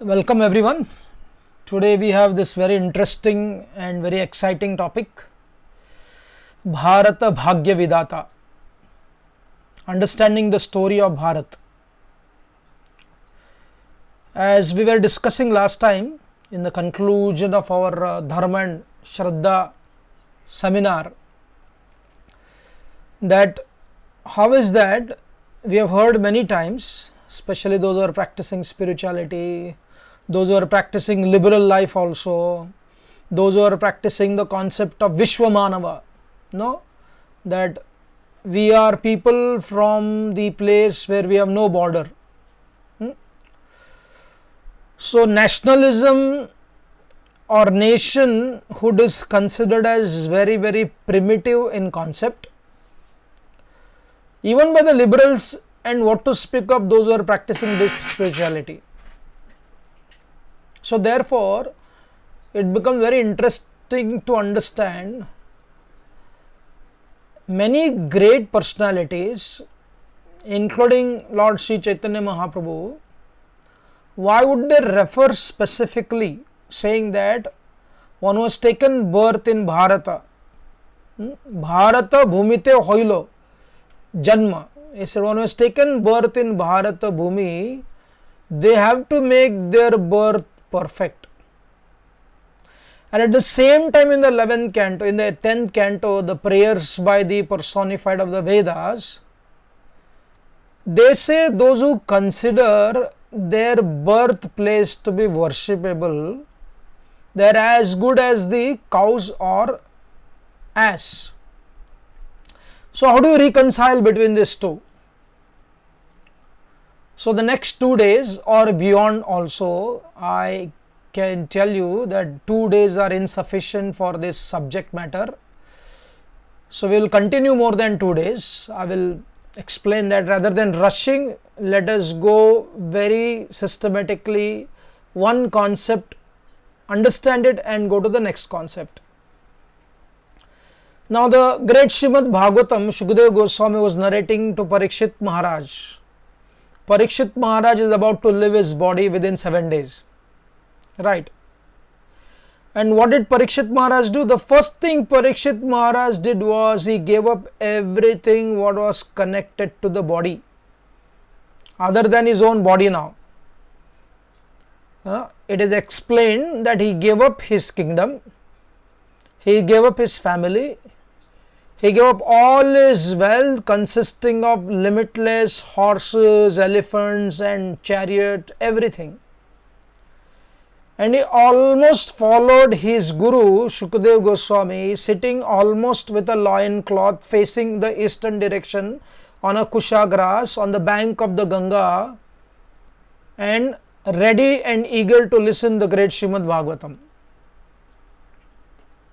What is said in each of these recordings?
Welcome everyone. Today we have this very interesting and very exciting topic, Bharat Bhagya Vidhata, understanding the story of Bharat. As we were discussing last time in the conclusion of our Dharma and Shraddha seminar, that how is that we have heard many times, especially those who are practicing spirituality, those who are practicing liberal life also, those who are practicing the concept of Vishwamanava, that we are people from the place where we have no border. So nationalism or nationhood is considered as very, very primitive in concept, even by the liberals, and what to speak of those who are practicing this spirituality. So therefore, it becomes very interesting to understand many great personalities, including Lord Sri Chaitanya Mahaprabhu. Why would they refer specifically saying that one was taken birth in Bharata? Bharata bhumite hoilo janma. He said one was taken birth in Bharata bhumi, they have to make their birth perfect. And at the same time, in the 11th canto, in the 10th canto, the prayers by the personified of the Vedas, they say those who consider their birthplace to be worshipable, they are as good as the cows or ass. So how do you reconcile between these two? So the next 2 days or beyond also, I can tell you that 2 days are insufficient for this subject matter. So we will continue more than 2 days. I will explain that rather than rushing, let us go very systematically, one concept, understand it and go to the next concept. Now the great Srimad-bhagavatam, Shukadeva Goswami was narrating to Parikshit Maharaj. Parikshit Maharaj is about to leave his body within 7 days. Right. And what did Parikshit Maharaj do? The first thing Parikshit Maharaj did was he gave up everything what was connected to the body, other than his own body now. It is explained that he gave up his kingdom, he gave up his family, he gave up all his wealth consisting of limitless horses, elephants and chariot, everything. And he almost followed his guru Shukadeva Goswami, sitting almost with a loin cloth facing the eastern direction on a kusha grass on the bank of the Ganga, and ready and eager to listen the great Srimad-bhagavatam.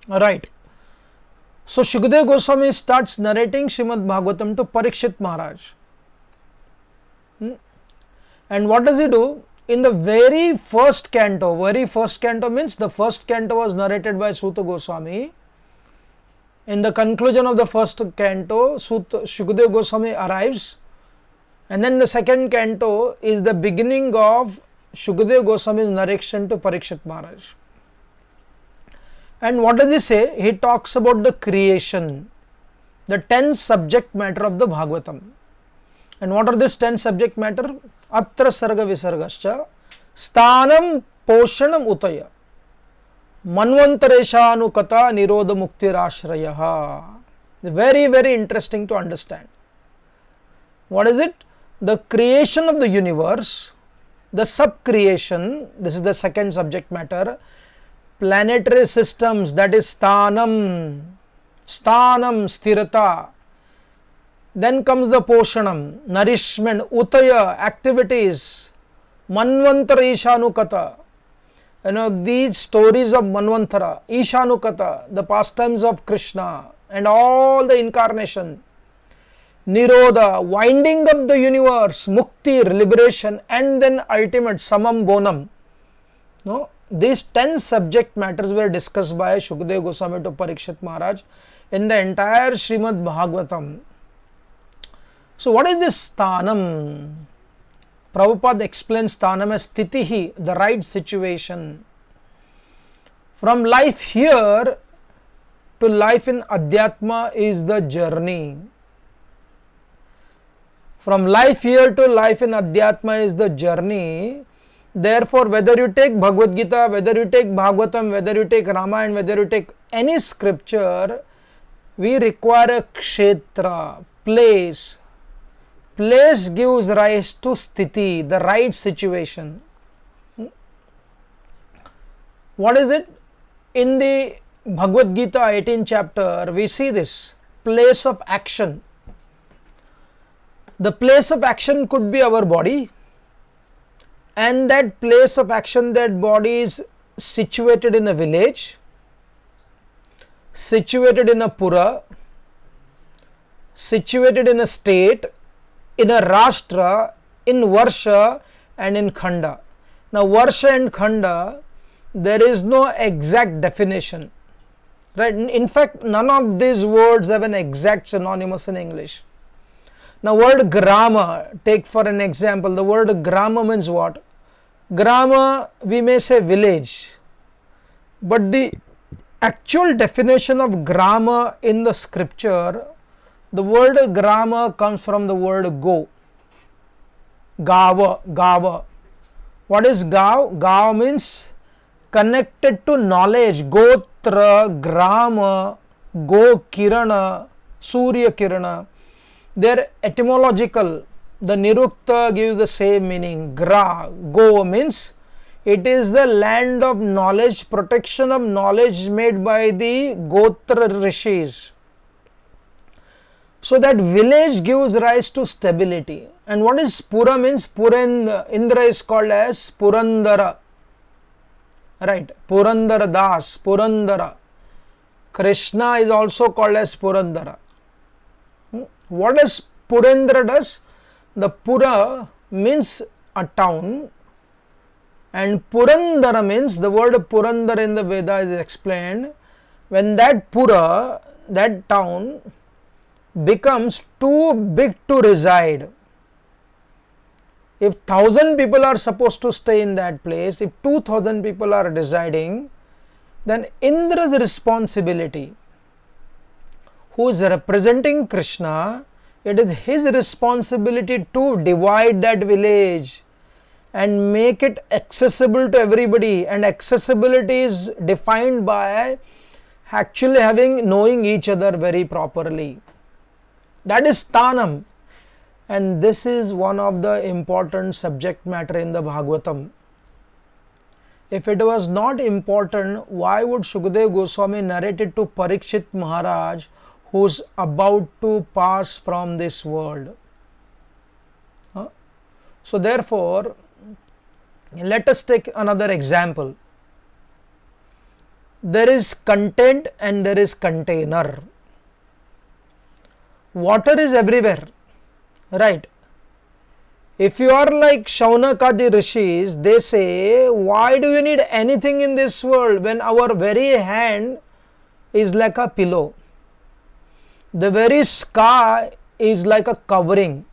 Right. So Shukadeva Goswami starts narrating Srimad-bhagavatam to Parikshit Maharaj. And what does he do? In the very first canto means the first canto was narrated by Suta Goswami. In the conclusion of the first canto, Shukadeva Goswami arrives, and then the second canto is the beginning of Shukadeva Goswami's narration to Parikshit Maharaj. And what does he say? He talks about the creation, the 10 subject matter of the Bhagavatam. And what are these 10 subject matter? Atra sarga visargascha, sthanam poshanam utaya, manvantareshanu kata nirodha muktirashrayaha. Very, very interesting to understand. What is it? The creation of the universe, the sub-creation, this is the second subject matter, planetary systems, that is sthanam, sthirata. Then comes the poshanam, nourishment, utaya, activities, manvantara ishanukata. These stories of Manvantara, Ishanukata, the pastimes of Krishna and all the incarnation, Nirodha, winding up the universe, Mukti, liberation, and then ultimate Samam Bonam. These 10 subject matters were discussed by Shukadeva Goswami to Parikshit Maharaj in the entire Srimad-bhagavatam. So what is this sthanam? Prabhupada explains sthanam as sthitihi, the right situation. From life here to life in Adhyatma is the journey. From life here to life in Adhyatma is the journey. Therefore, whether you take Bhagavad Gita, whether you take Bhagavatam, whether you take Ramayana, whether you take any scripture, we require a kshetra, place. Place gives rise to sthiti, the right situation. What is it? In the Bhagavad Gita 18th chapter, we see this place of action. The place of action could be our body, and that place of action, that body is situated in a village, situated in a pura, situated in a state, in a Rashtra, in Varsha and in Khanda. Now Varsha and Khanda, there is no exact definition, right? In fact, none of these words have an exact synonymous in English. Now word grama, take for an example, the word grama means what? Grama, we may say village, but the actual definition of grama in the scripture, the word grama comes from the word go. Gava, gava. What is gav? Gav means connected to knowledge. Gotra, grama, go kirana, surya kirana. They are etymological. The nirukta gives the same meaning. Gra, go means it is the land of knowledge, protection of knowledge made by the Gotra rishis. So that village gives rise to stability. And what is Pura means? Indra is called as Purandara. Right? Purandara Das, Purandara. Krishna is also called as Purandara. What does Purandara does? The Pura means a town, and Purandara means, the word Purandara in the Veda is explained, when that Pura, that town becomes too big to reside. If 1,000 people are supposed to stay in that place, if 2,000 people are residing, then Indra's responsibility, who is representing Krishna, it is his responsibility to divide that village and make it accessible to everybody. And accessibility is defined by actually knowing each other very properly. That is sthanam. And this is one of the important subject matter in the Bhagavatam. If it was not important, why would Shukadeva Goswami narrate it to Parikshit Maharaj, who is about to pass from this world? So therefore, let us take another example. There is content and there is container. Water is everywhere, right? If you are like Shaunakadi rishis, they say, why do you need anything in this world when our very hand is like a pillow? The very sky is like a covering,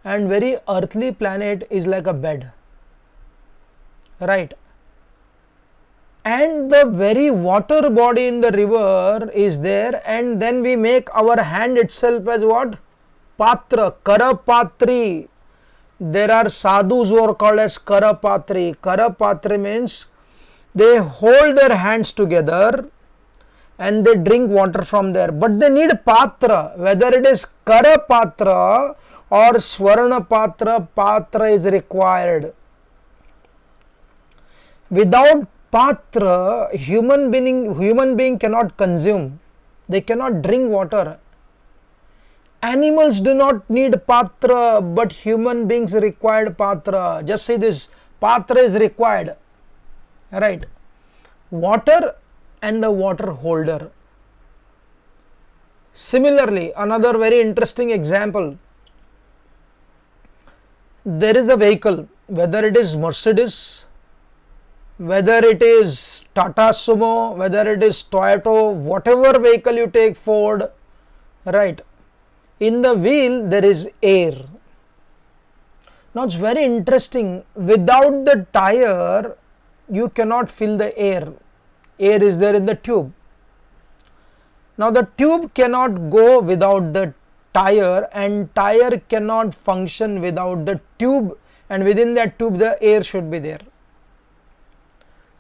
and very earthly planet is like a bed, right? And the very water body in the river is there, and then we make our hand itself as what? Patra, Karapatri. There are sadhus who are called as Karapatri. Karapatri means they hold their hands together and they drink water from there, but they need patra. Whether it is Karapatra or Swarna Patra, patra is required. Without patra, human being cannot consume. They cannot drink water. Animals do not need patra, but human beings required patra. Just say this, patra is required, right? Water and the water holder. Similarly, another very interesting example. There is a vehicle, whether it is Mercedes, whether it is Tata Sumo, whether it is Toyota, whatever vehicle you take, Ford, right? In the wheel there is air. Now it's very interesting, without the tire you cannot fill the air. Air is there in the tube. Now the tube cannot go without the tire, and tire cannot function without the tube, and within that tube the air should be there.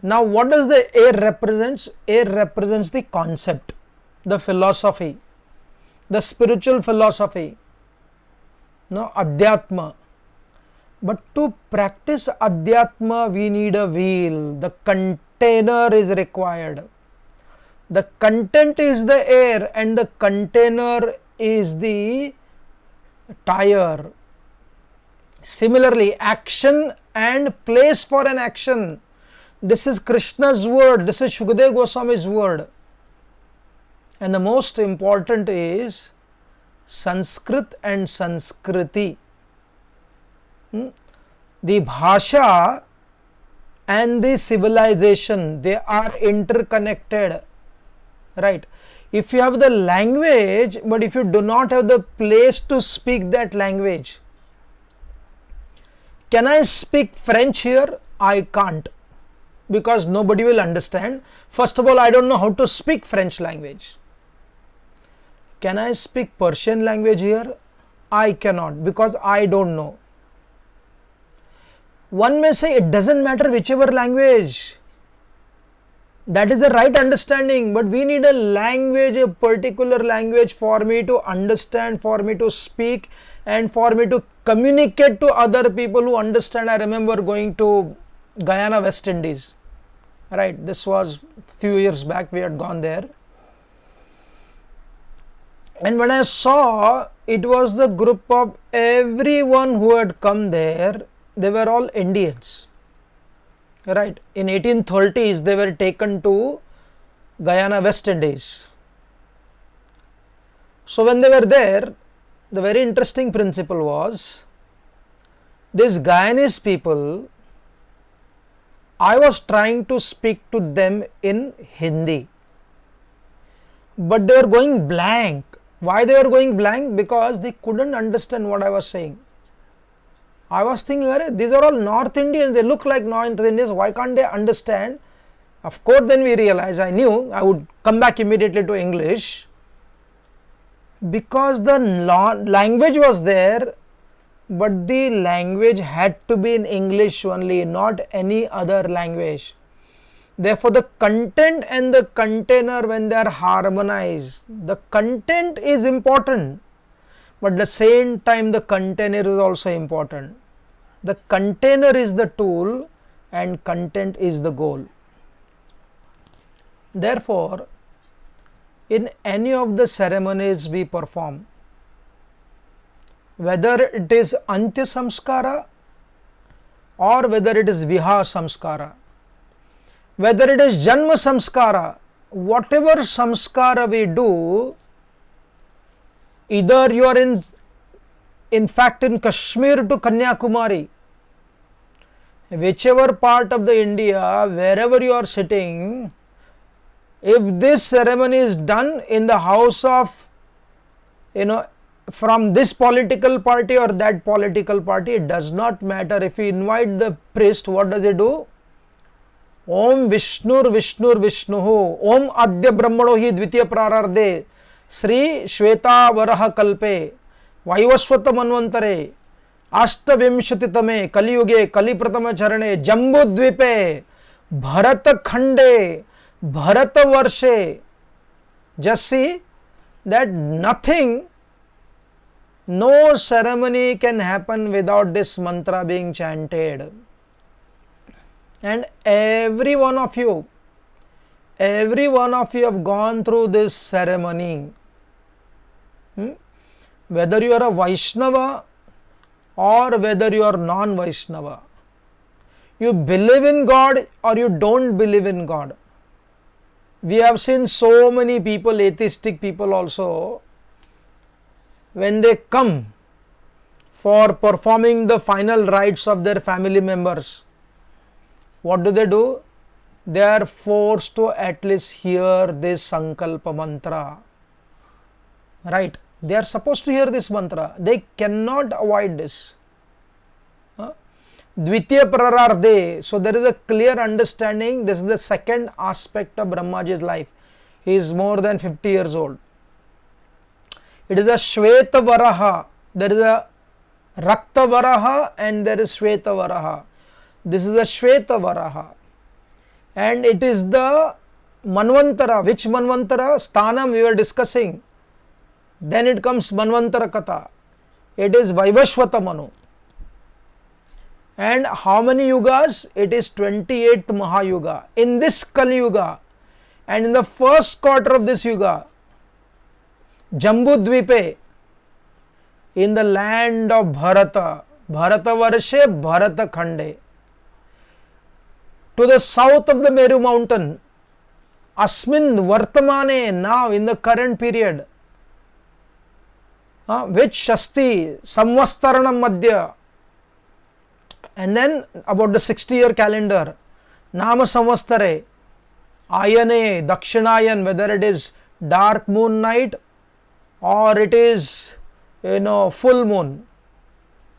Now what does the air represents? Air represents the concept, the philosophy, the spiritual philosophy, no, Adhyatma. But to practice Adhyatma we need a wheel, the container is required. The content is the air and the container is the tire. Similarly, action and place for an action. This is Krishna's word, this is Shukadeva Goswami's word. And the most important is Sanskrit and Sanskriti. The Bhasha and the civilization, they are interconnected. Right? If you have the language, but if you do not have the place to speak that language, can I speak French here? I can't, because nobody will understand. First of all, I don't know how to speak French language. Can I speak Persian language here? I cannot, because I don't know. One may say it doesn't matter whichever language. That is the right understanding, but we need a language, a particular language for me to understand, for me to speak, and for me to communicate to other people who understand. I remember going to Guyana, West Indies. Right, this was few years back, we had gone there. And when I saw, it was the group of everyone who had come there, they were all Indians. Right, in 1830s they were taken to Guyana, West Indies. So when they were there, the very interesting principle was, these Guyanese people, I was trying to speak to them in Hindi, but they were going blank. Why they were going blank? Because they couldn't understand what I was saying. I was thinking, these are all North Indians, they look like North Indians, why can't they understand? Of course, then we realized, I knew I would come back immediately to English, because the language was there, but the language had to be in English only, not any other language. Therefore, the content and the container, when they are harmonized, the content is important, but at the same time the container is also important. The container is the tool and content is the goal. Therefore, in any of the ceremonies we perform, whether it is Antya Samskara or whether it is Viha Samskara, whether it is Janma Samskara, whatever Samskara we do, either you are in fact in Kashmir to Kanyakumari, whichever part of the India, wherever you are sitting, if this ceremony is done in the house of, from this political party or that political party, it does not matter. If you invite the priest, what does he do? Om Vishnur Vishnur Vishnuhu, Om Adya Brahmano hi Dvitiya Prararde, Sri Shweta Varaha Kalpe, Vaivaswata Manvantare, Astavimshatitame, Kaliyuge, Kalipratama Charane, Jambudvipe, Bharata Khande, Bharata Varshe. Just see that nothing, no ceremony can happen without this mantra being chanted. And every one of you have gone through this ceremony. Whether you are a Vaishnava or whether you are non-Vaishnava, you believe in God or you don't believe in God. We have seen so many people, atheistic people also, when they come for performing the final rites of their family members, what do? They are forced to at least hear this Sankalpa mantra. Right? They are supposed to hear this mantra. They cannot avoid this. Dvitiya Prarardhe. So there is a clear understanding. This is the second aspect of Brahmaji's life. He is more than 50 years old. It is a Shweta Varaha. There is a Rakta Varaha and there is Shweta Varaha. This is a Shweta Varaha. And it is the Manvantara. Which Manvantara? Sthanam we were discussing. Then it comes Manvantara Katha. It is Vaivashvata Manu. And how many yugas? It is 28th Mahayuga. In this Kali Yuga and in the first quarter of this Yuga, Jambudvipe, in the land of Bharata, Bharata Varshe, Bharata Khande, to the south of the Meru mountain, Asmin Vartamane, now in the current period, which Shasti, Samvastaranam Madhya, and then about the 60-year calendar, Nama Samvastare, Ayane, Dakshinayan, whether it is dark moon night or it is full moon.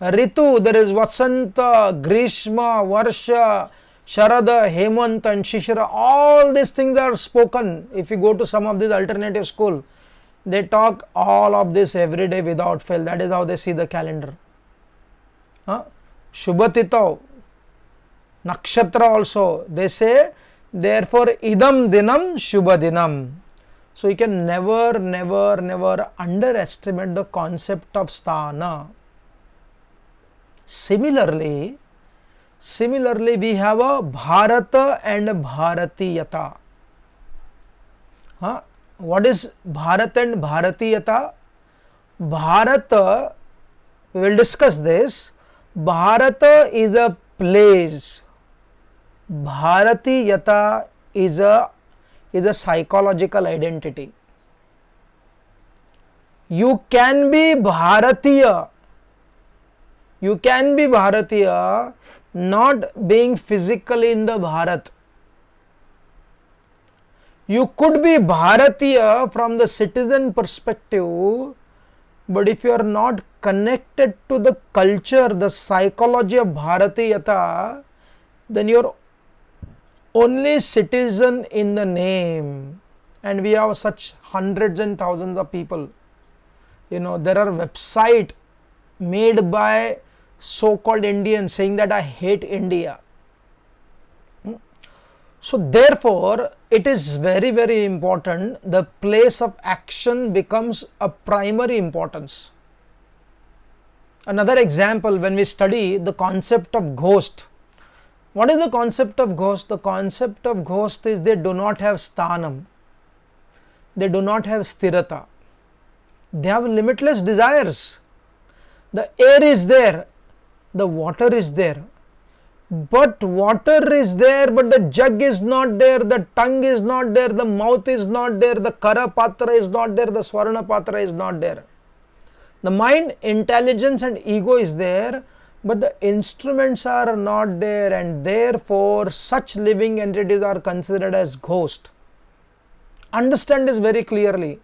Ritu, there is Vasanta, Grishma, Varsha, Sharada, Hemant and Shishira. All these things are spoken. If you go to some of these alternative school, they talk all of this every day without fail. That is how they see the calendar. Shubhatito, Nakshatra also, they say, therefore idam dinam shubhadinam. So you can never underestimate the concept of sthana. Similarly we have a Bharata and a Bharatiyata. What is Bharata and Bharatiyata? Bharata, we will discuss this. Bharata is a place. Bharatiyata is a psychological identity. You can be Bharatiya. You can be Bharatiya not being physically in the Bharat. You could be Bharatiya from the citizen perspective, but if you are not connected to the culture, the psychology of Bharatiyata, then you are only citizen in the name. And we have such hundreds and thousands of people. There are websites made by so-called Indians saying that I hate India. So therefore, it is very important. The place of action becomes a primary importance. Another example, when we study the concept of ghost. What is the concept of ghost? The concept of ghost is they do not have sthanam. They do not have sthirata. They have limitless desires. The air is there. The water is there. But water is there, but the jug is not there, the tongue is not there, the mouth is not there, the Kara Patra is not there, the Swarna Patra is not there. The mind, intelligence and ego is there, but the instruments are not there, and therefore such living entities are considered as ghost. Understand this very clearly.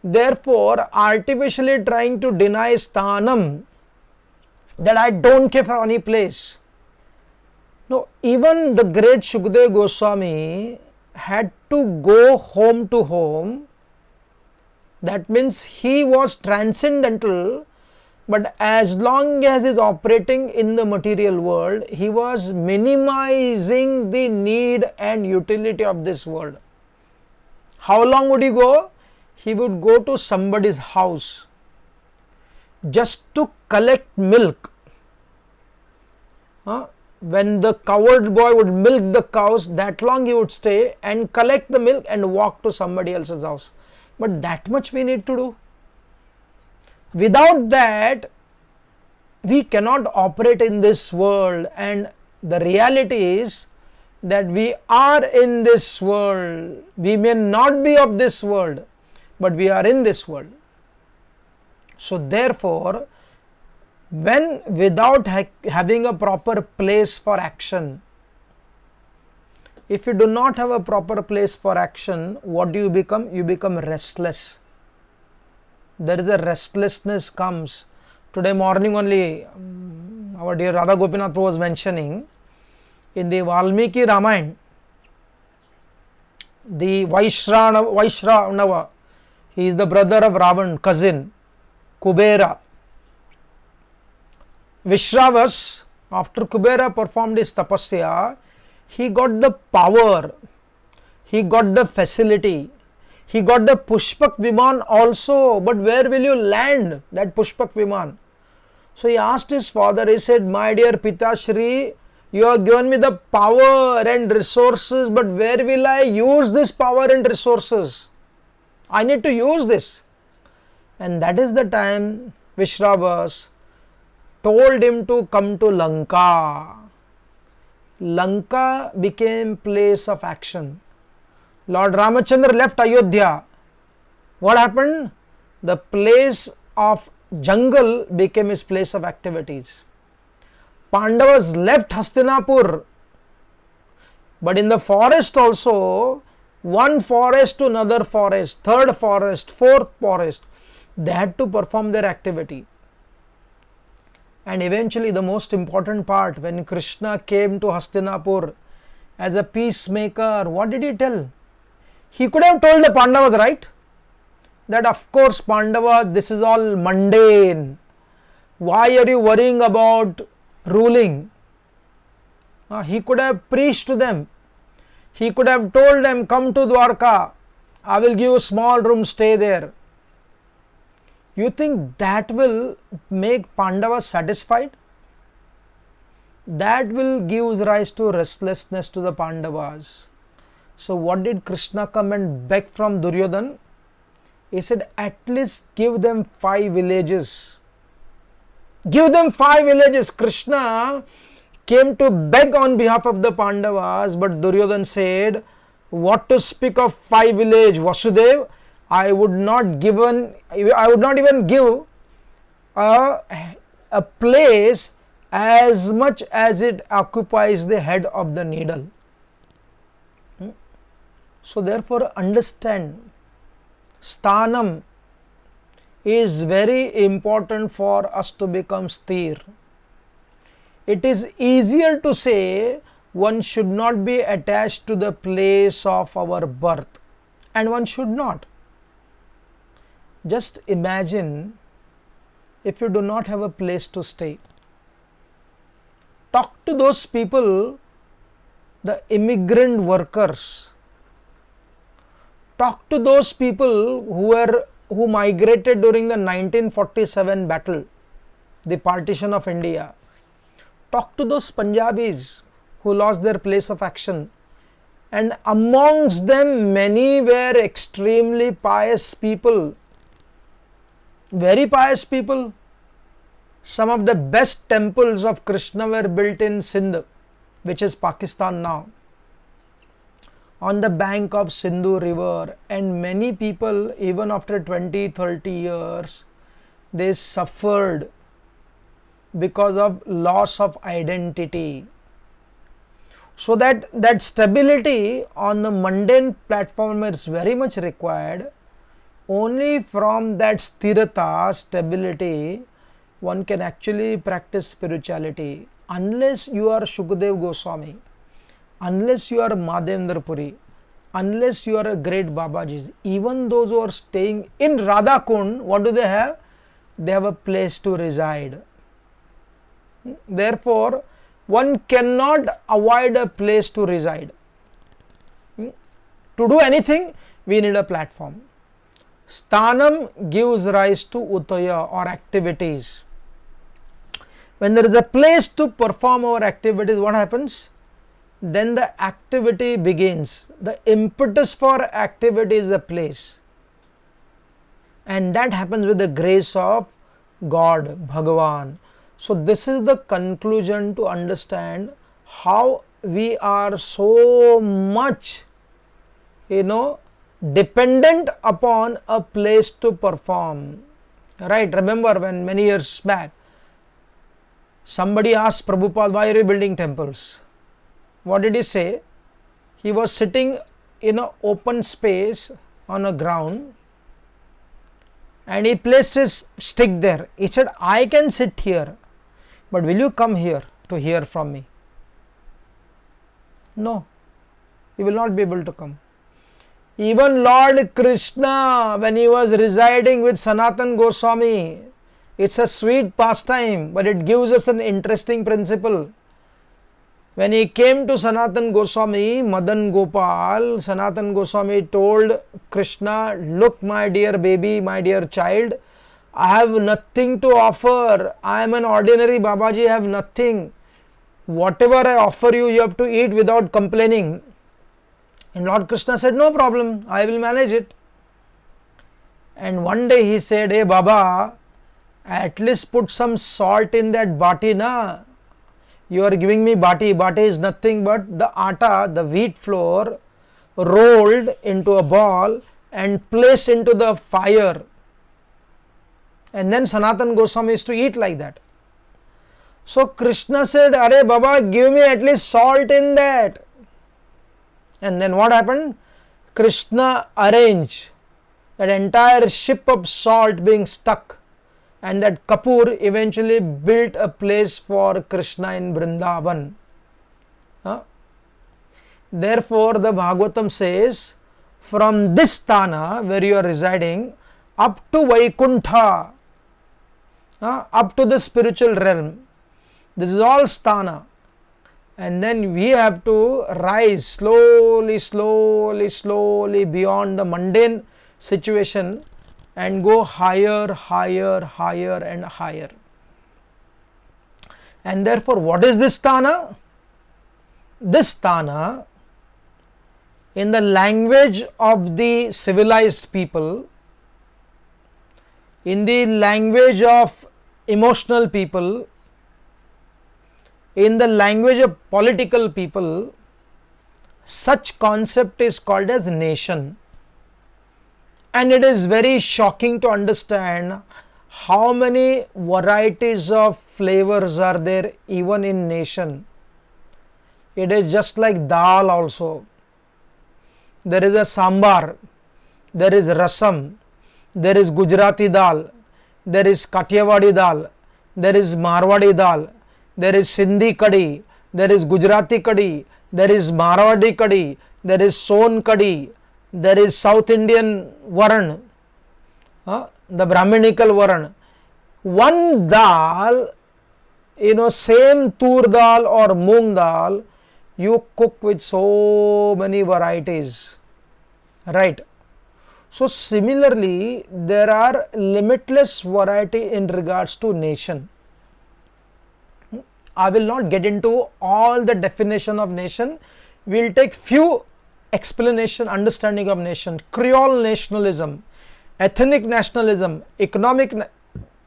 Therefore, artificially trying to deny sthanam, that I don't care for any place. No, even the great Shukdev Goswami had to go home to home. That means he was transcendental, but as long as he is operating in the material world, he was minimizing the need and utility of this world. How long would he go? He would go to somebody's house just to collect milk. When the cowherd boy would milk the cows, that long he would stay and collect the milk and walk to somebody else's house. But that much we need to do. Without that, we cannot operate in this world, and the reality is that we are in this world. We may not be of this world, but we are in this world. So therefore, when without having a proper place for action, if you do not have a proper place for action, what do you become? You become restless. There is a restlessness comes. Today morning only, our dear Radha Gopinath was mentioning, in the Valmiki Ramayana, the Vaishnava, he is the brother of Ravan, cousin, Kubera. Vishravas, after Kubera performed his tapasya, he got the power, he got the facility, he got the Pushpak Viman also, but where will you land that Pushpak Viman? So he asked his father, he said, my dear Pitashri, you have given me the power and resources, but where will I use this power and resources? I need to use this. And that is the time Vishravas told him to come to Lanka. Lanka became place of action. Lord Ramachandra left Ayodhya. What happened? The place of jungle became his place of activities. Pandavas left Hastinapur, but in the forest also, one forest to another forest, third forest, fourth forest, they had to perform their activity. And eventually the most important part, when Krishna came to Hastinapur as a peacemaker, what did he tell? He could have told the Pandavas, right? That of course Pandava, this is all mundane. Why are you worrying about ruling? He could have preached to them. He could have told them, come to Dwarka, I will give you a small room, stay there. You think that will make Pandavas satisfied? That will give rise to restlessness to the Pandavas. So what did Krishna come and beg from Duryodhana? He said, at least give them 5 villages. Give them 5 villages. Krishna came to beg on behalf of the Pandavas, but Duryodhana said, what to speak of 5 villages, Vasudev? I would not even give a place as much as it occupies the head of the needle. So therefore understand, sthanam is very important for us to become sthir. It is easier to say one should not be attached to the place of our birth, and one should not. Just imagine if you do not have a place to stay. Talk to those people, the immigrant workers. Talk to those people who migrated during the 1947 battle, the partition of India. Talk to those Punjabis who lost their place of action. And amongst them many were extremely pious people. Very pious people. Some of the best temples of Krishna were built in Sindh, which is Pakistan now, on the bank of Sindhu river, and many people, even after 20-30 years, they suffered because of loss of identity. So that stability on the mundane platform is very much required. Only from that sthirata, stability, one can actually practice spirituality. Unless you are Shukadev Goswami, unless you are Madhendra Puri, unless you are a great Babajis, even those who are staying in Radha Kund, what do they have? They have a place to reside. Therefore, one cannot avoid a place to reside. To do anything, we need a platform. Sthanam gives rise to utaya or activities. When there is a place to perform our activities, what happens? Then the activity begins. The impetus for activity is the place. And that happens with the grace of God, Bhagavan. So this is the conclusion to understand how we are so much, dependent upon a place to perform. Right? Remember when many years back, somebody asked Prabhupada, why are you building temples? What did he say? He was sitting in an open space on a ground and he placed his stick there. He said, I can sit here. but will you come here to hear from me? No, you will not be able to come. Even Lord Krishna, when he was residing with Sanatan Goswami, it's a sweet pastime, but it gives us an interesting principle. When he came to Sanatan Goswami, Madan Gopal, Sanatan Goswami told Krishna, look my dear baby, my dear child, I have nothing to offer. I am an ordinary Babaji, I have nothing. Whatever I offer you, you have to eat without complaining. And Lord Krishna said, no problem, I will manage it. And one day he said, hey Baba, at least put some salt in that bati na. You are giving me bati. Bati is nothing but the atta, the wheat flour, rolled into a ball and placed into the fire. And then Sanatan Goswami used to eat like that. So Krishna said, Are Baba, give me at least salt in that. And then what happened? Krishna arranged that entire ship of salt being stuck, and that Kapoor eventually built a place for Krishna in Vrindavan. Therefore, the Bhagavatam says, from this sthana where you are residing up to Vaikuntha, up to the spiritual realm, this is all sthana. And then we have to rise slowly, slowly, slowly beyond the mundane situation and go higher, higher, higher and higher. And therefore, what is this sthana? This sthana, in the language of the civilized people, in the language of emotional people, in the language of political people, such concept is called as nation. And it is very shocking to understand how many varieties of flavors are there even in nation. It is just like dal also. There is a sambar, there is rasam, there is Gujarati dal, there is Kathiawadi dal, there is Marwadi dal, there is Sindhi kadhi, there is Gujarati kadhi, there is Marwadi kadhi, there is Son kadhi, there is South Indian varan, the Brahminical varan. One dal, same tur dal or moong dal, you cook with so many varieties, right? So similarly, there are limitless variety in regards to nation. I will not get into all the definition of nation. We will take few explanation, understanding of nation. Creole nationalism, ethnic nationalism, economic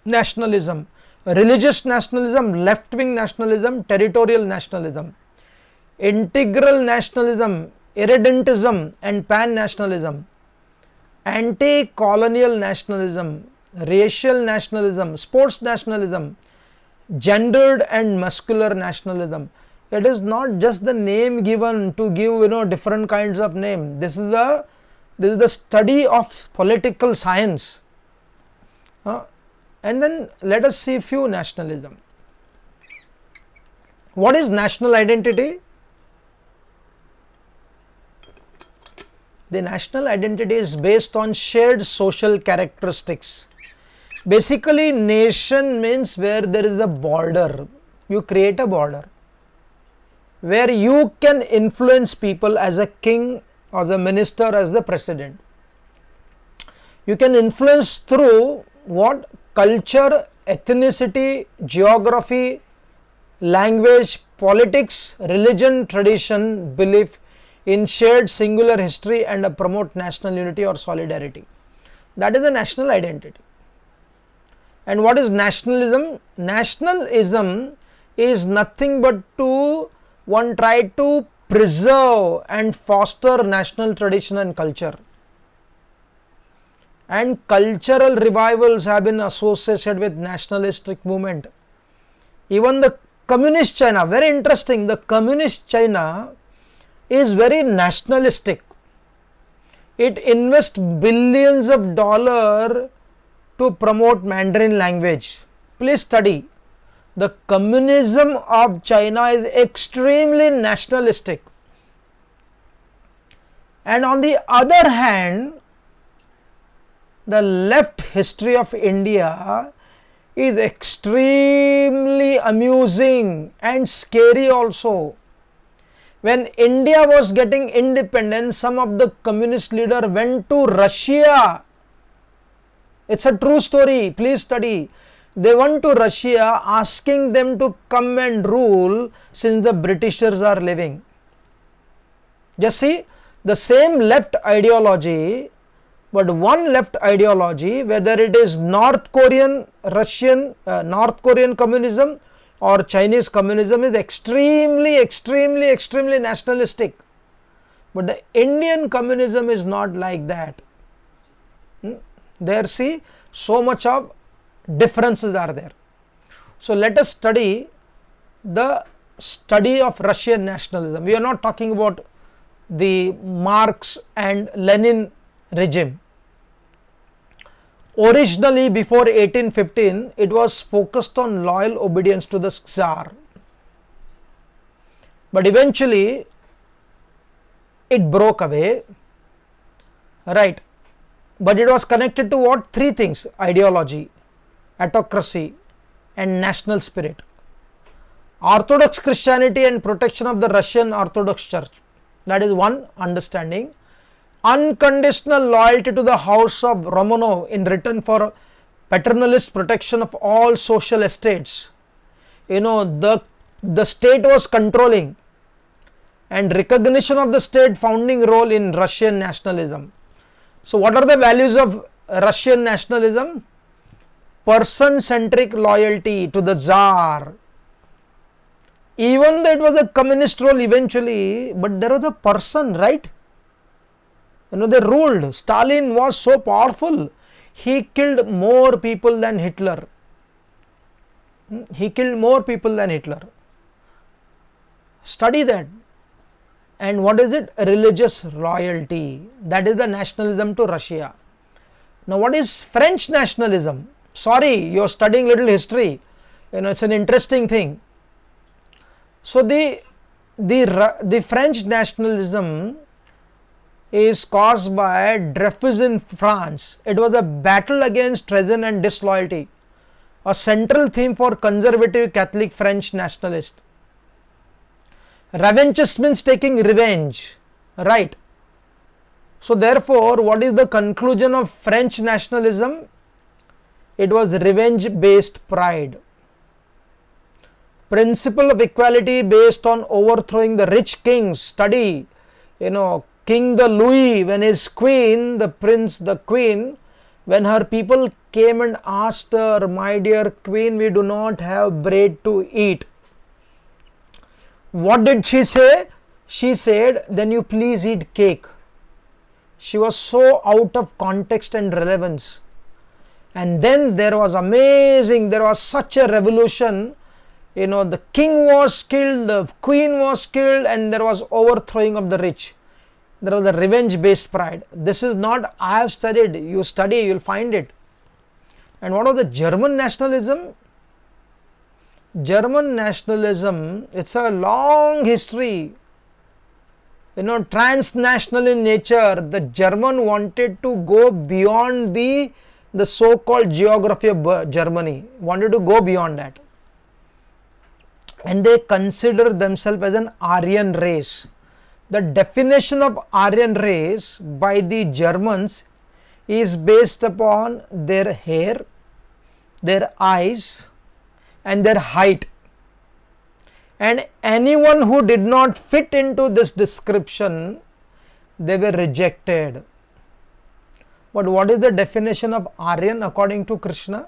nationalism, religious nationalism, left-wing nationalism, territorial nationalism, integral nationalism, irredentism and pan-nationalism, anti-colonial nationalism, racial nationalism, sports nationalism, gendered and muscular nationalism. It is not just the name given to give different kinds of name. This is the study of political science. And then let us see few nationalism. What is national identity? The national identity is based on shared social characteristics. Basically, nation means where there is a border. You create a border where you can influence people as a king, as a minister, as the president. You can influence through what? Culture, ethnicity, geography, language, politics, religion, tradition, belief in shared singular history and promote national unity or solidarity. That is the national identity. And what is nationalism? Nationalism is nothing but one try to preserve and foster national tradition and culture. And cultural revivals have been associated with nationalistic movement. Even the communist China, very interesting, the communist China is very nationalistic. It invests billions of dollars to promote Mandarin language. Please study. the communism of China is extremely nationalistic, and on the other hand, the left history of India is extremely amusing and scary also. When India was getting independence, some of the communist leaders went to Russia. It's a true story, please study. They went to Russia asking them to come and rule since the Britishers are leaving. Just see, the same left ideology, but one left ideology, whether it is North Korean, Russian, North Korean communism or Chinese communism, is extremely nationalistic. But the Indian communism is not like that. There, see, so much of differences are there. So let us study the study of Russian nationalism. We are not talking about the Marx and Lenin regime. Originally, before 1815, it was focused on loyal obedience to the Tsar. But eventually, it broke away, right? But it was connected to what? Three things: ideology, autocracy, and national spirit. Orthodox Christianity and protection of the Russian Orthodox Church. That is one understanding. Unconditional loyalty to the house of Romanov in return for paternalist protection of all social estates. The state was controlling, and recognition of the state founding role in Russian nationalism. So what are the values of Russian nationalism? Person-centric loyalty to the Tsar. Even though it was a communist rule eventually, but there was a person, right? They ruled. Stalin was so powerful. He killed more people than Hitler. Study that. And what is it? Religious loyalty. That is the nationalism to Russia. Now what is French nationalism? Sorry, you are studying little history. It's an interesting thing. So the French nationalism is caused by Dreyfus in France. It was a battle against treason and disloyalty, a central theme for conservative Catholic French nationalists. Revanchist means taking revenge, right? So therefore, what is the conclusion of French nationalism? It was revenge-based pride. Principle of equality based on overthrowing the rich kings. Study, King the Louis, when his queen, the queen, when her people came and asked her, "My dear queen, we do not have bread to eat." What did she say? She said, "Then you please eat cake." She was so out of context and relevance. And then there was such a revolution. The king was killed, the queen was killed, and there was overthrowing of the rich. There was a revenge-based pride. This is not I have studied. You study, you will find it. And what was the German nationalism? German nationalism, it's a long history. Transnational in nature. The German wanted to go beyond the so-called geography of Germany. Wanted to go beyond that. And they consider themselves as an Aryan race. The definition of Aryan race by the Germans is based upon their hair, their eyes, and their height. And anyone who did not fit into this description, they were rejected. But what is the definition of Aryan according to Krishna?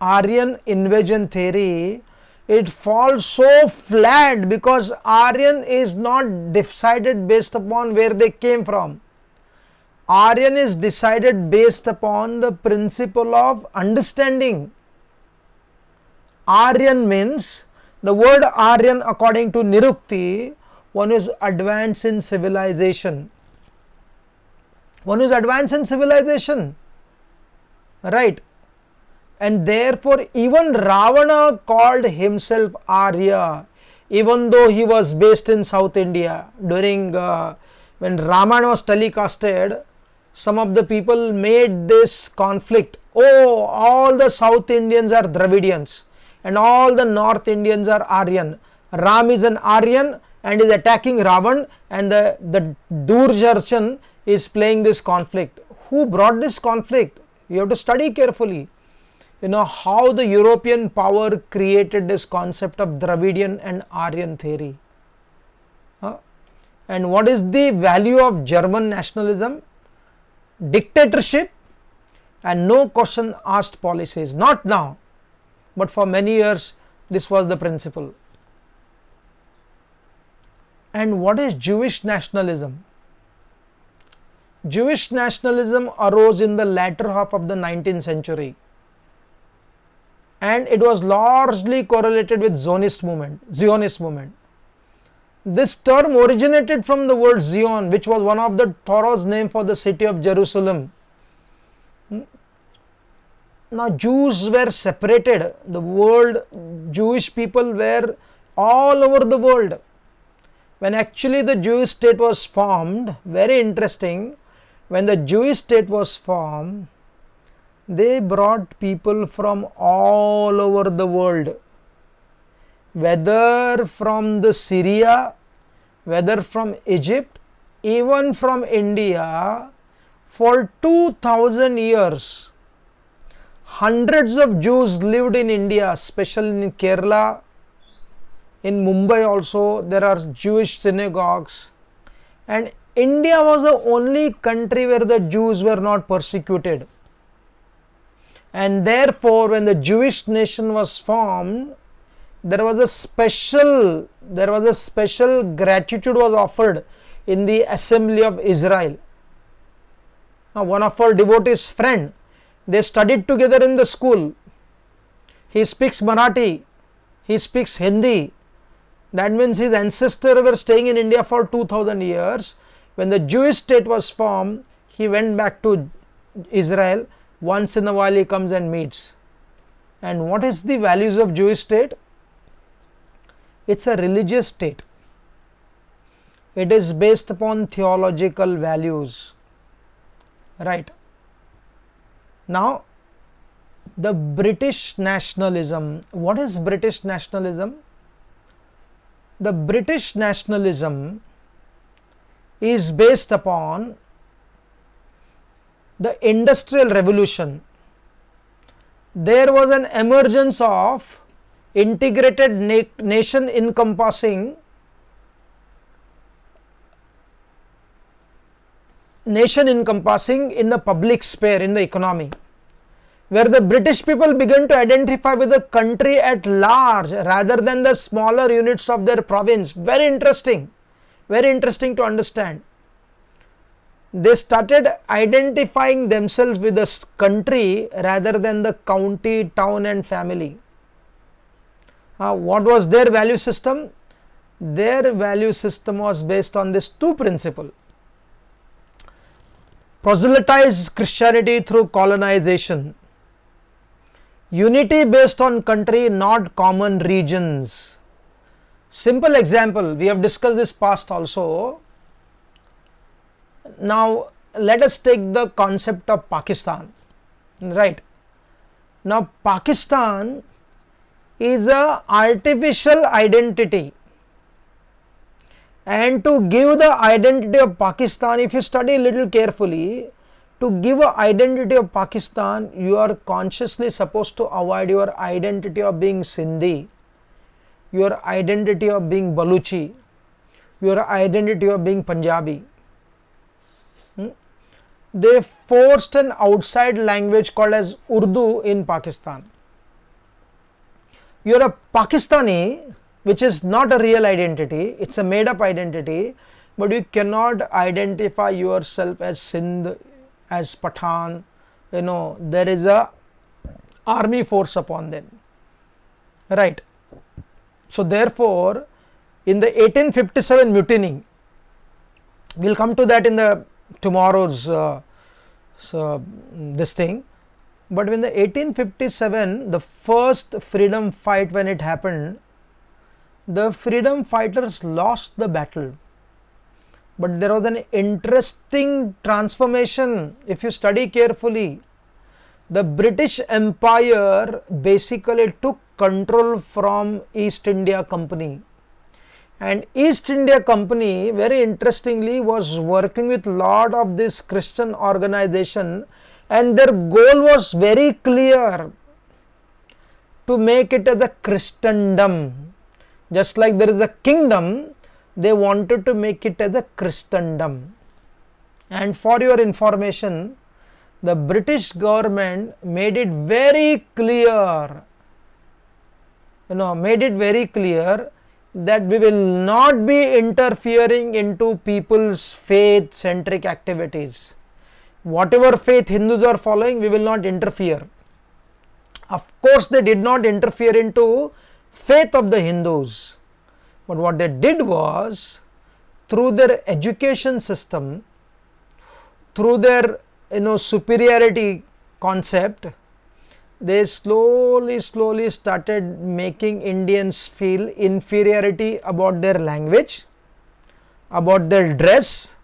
Aryan invasion theory, it falls so flat because Aryan is not decided based upon where they came from. Aryan is decided based upon the principle of understanding. Aryan means, the word Aryan according to Nirukti, one is advanced in civilization. Right? and therefore even Ravana called himself Arya, even though he was based in South India. During when Ramayana was telecasted, some of the people made this conflict. Oh, all the South Indians are Dravidians and all the North Indians are Aryan. Ram is an Aryan and is attacking Ravan, and the Durjarshan is playing this conflict. Who brought this conflict? You have to study carefully. You know how the European power created this concept of Dravidian and Aryan theory. And what is the value of German nationalism? Dictatorship and no question asked policies. Not now, but for many years this was the principle. And what is Jewish nationalism? Jewish nationalism arose in the latter half of the 19th century, and it was largely correlated with Zionist movement. This term originated from the word Zion, which was one of the Torah's name for the city of Jerusalem. Now Jews were separated. The world, Jewish people were all over the world. When actually the Jewish state was formed, very interesting, when the Jewish state was formed, they brought people from all over the world, whether from the Syria, whether from Egypt, even from India. For 2000 years, hundreds of Jews lived in India, especially in Kerala. In Mumbai also there are Jewish synagogues, and India was the only country where the Jews were not persecuted. And therefore when the Jewish nation was formed, there was a special gratitude was offered in the assembly of Israel. Now, one of our devotees' friend, they studied together in the school. He speaks Marathi, he speaks Hindi. That means his ancestors were staying in India for 2000 years. When the Jewish state was formed, he went back to Israel. Once in a while he comes and meets. And what is the values of Jewish state? It's a religious state. It is based upon theological values. Right. Now, the British nationalism. What is British nationalism? The British nationalism is based upon the Industrial Revolution. There was an emergence of integrated nation encompassing in the public sphere, in the economy, where the British people began to identify with the country at large rather than the smaller units of their province. Very interesting to understand. They started identifying themselves with the country rather than the county, town and family. What was their value system? Their value system was based on these two principles. Proselytize Christianity through colonization. Unity based on country, not common regions. Simple example, we have discussed this past also. Now let us take the concept of Pakistan. Right. Now Pakistan is a artificial identity, and to give the identity of Pakistan, if you study a little carefully, to give an identity of Pakistan, you are consciously supposed to avoid your identity of being Sindhi, your identity of being Baluchi, your identity of being Punjabi. They forced an outside language called as Urdu in Pakistan. You are a Pakistani, which is not a real identity, it's a made up identity, but you cannot identify yourself as Sindh, as Pathan. You know, there is a army force upon them. Right. So therefore, in the 1857 mutiny, we'll come to that in the tomorrow's this thing. But when the 1857, the first freedom fight, when it happened, the freedom fighters lost the battle. But there was an interesting transformation. If you study carefully, the British Empire basically took control from East India Company. And East India Company, very interestingly, was working with lot of this Christian organization, and their goal was very clear, to make it as a Christendom. Just like there is a kingdom, they wanted to make it as a Christendom. And for your information, the British government made it very clear, that we will not be interfering into people's faith centric activities. Whatever faith Hindus are following, we will not interfere. Of course, they did not interfere into faith of the Hindus, but what they did was, through their education system, through their superiority concept, they slowly started making Indians feel inferiority about their language, about their dress,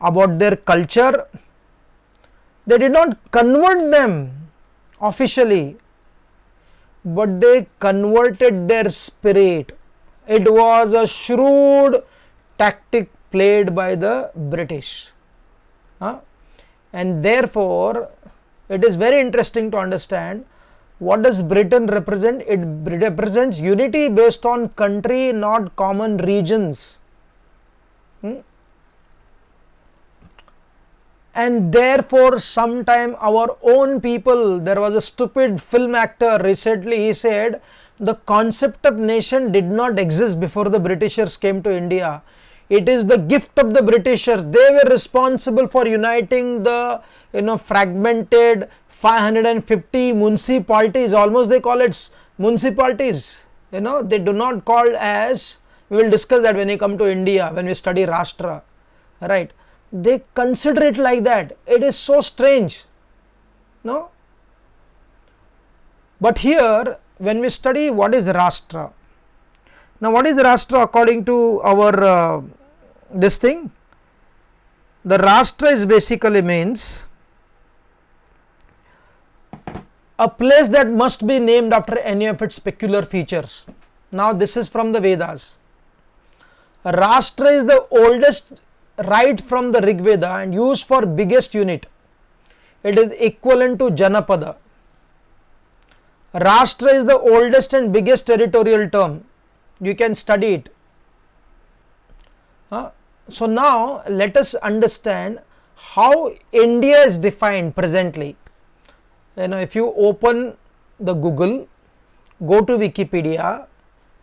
about their culture. They did not convert them officially, but they converted their spirit. It was a shrewd tactic played by the British. And therefore, it is very interesting to understand, what does Britain represent? It represents unity based on country, not common regions. And therefore, sometime our own people, there was a stupid film actor recently, he said, the concept of nation did not exist before the Britishers came to India. It is the gift of the Britishers. They were responsible for uniting the fragmented 550 municipalities. Almost they call it municipalities. They do not call as, we will discuss that when we come to India, when we study Rashtra. Right? They consider it like that. It is so strange. No? But here, when we study what is Rashtra. Now, what is Rashtra according to our this thing? The Rashtra is basically means a place that must be named after any of its peculiar features. Now, this is from the Vedas. Rashtra is the oldest, right from the Rig Veda, and used for biggest unit. It is equivalent to Janapada. Rashtra is the oldest and biggest territorial term. You can study it. So now let us understand how India is defined presently. If you open the Google, go to Wikipedia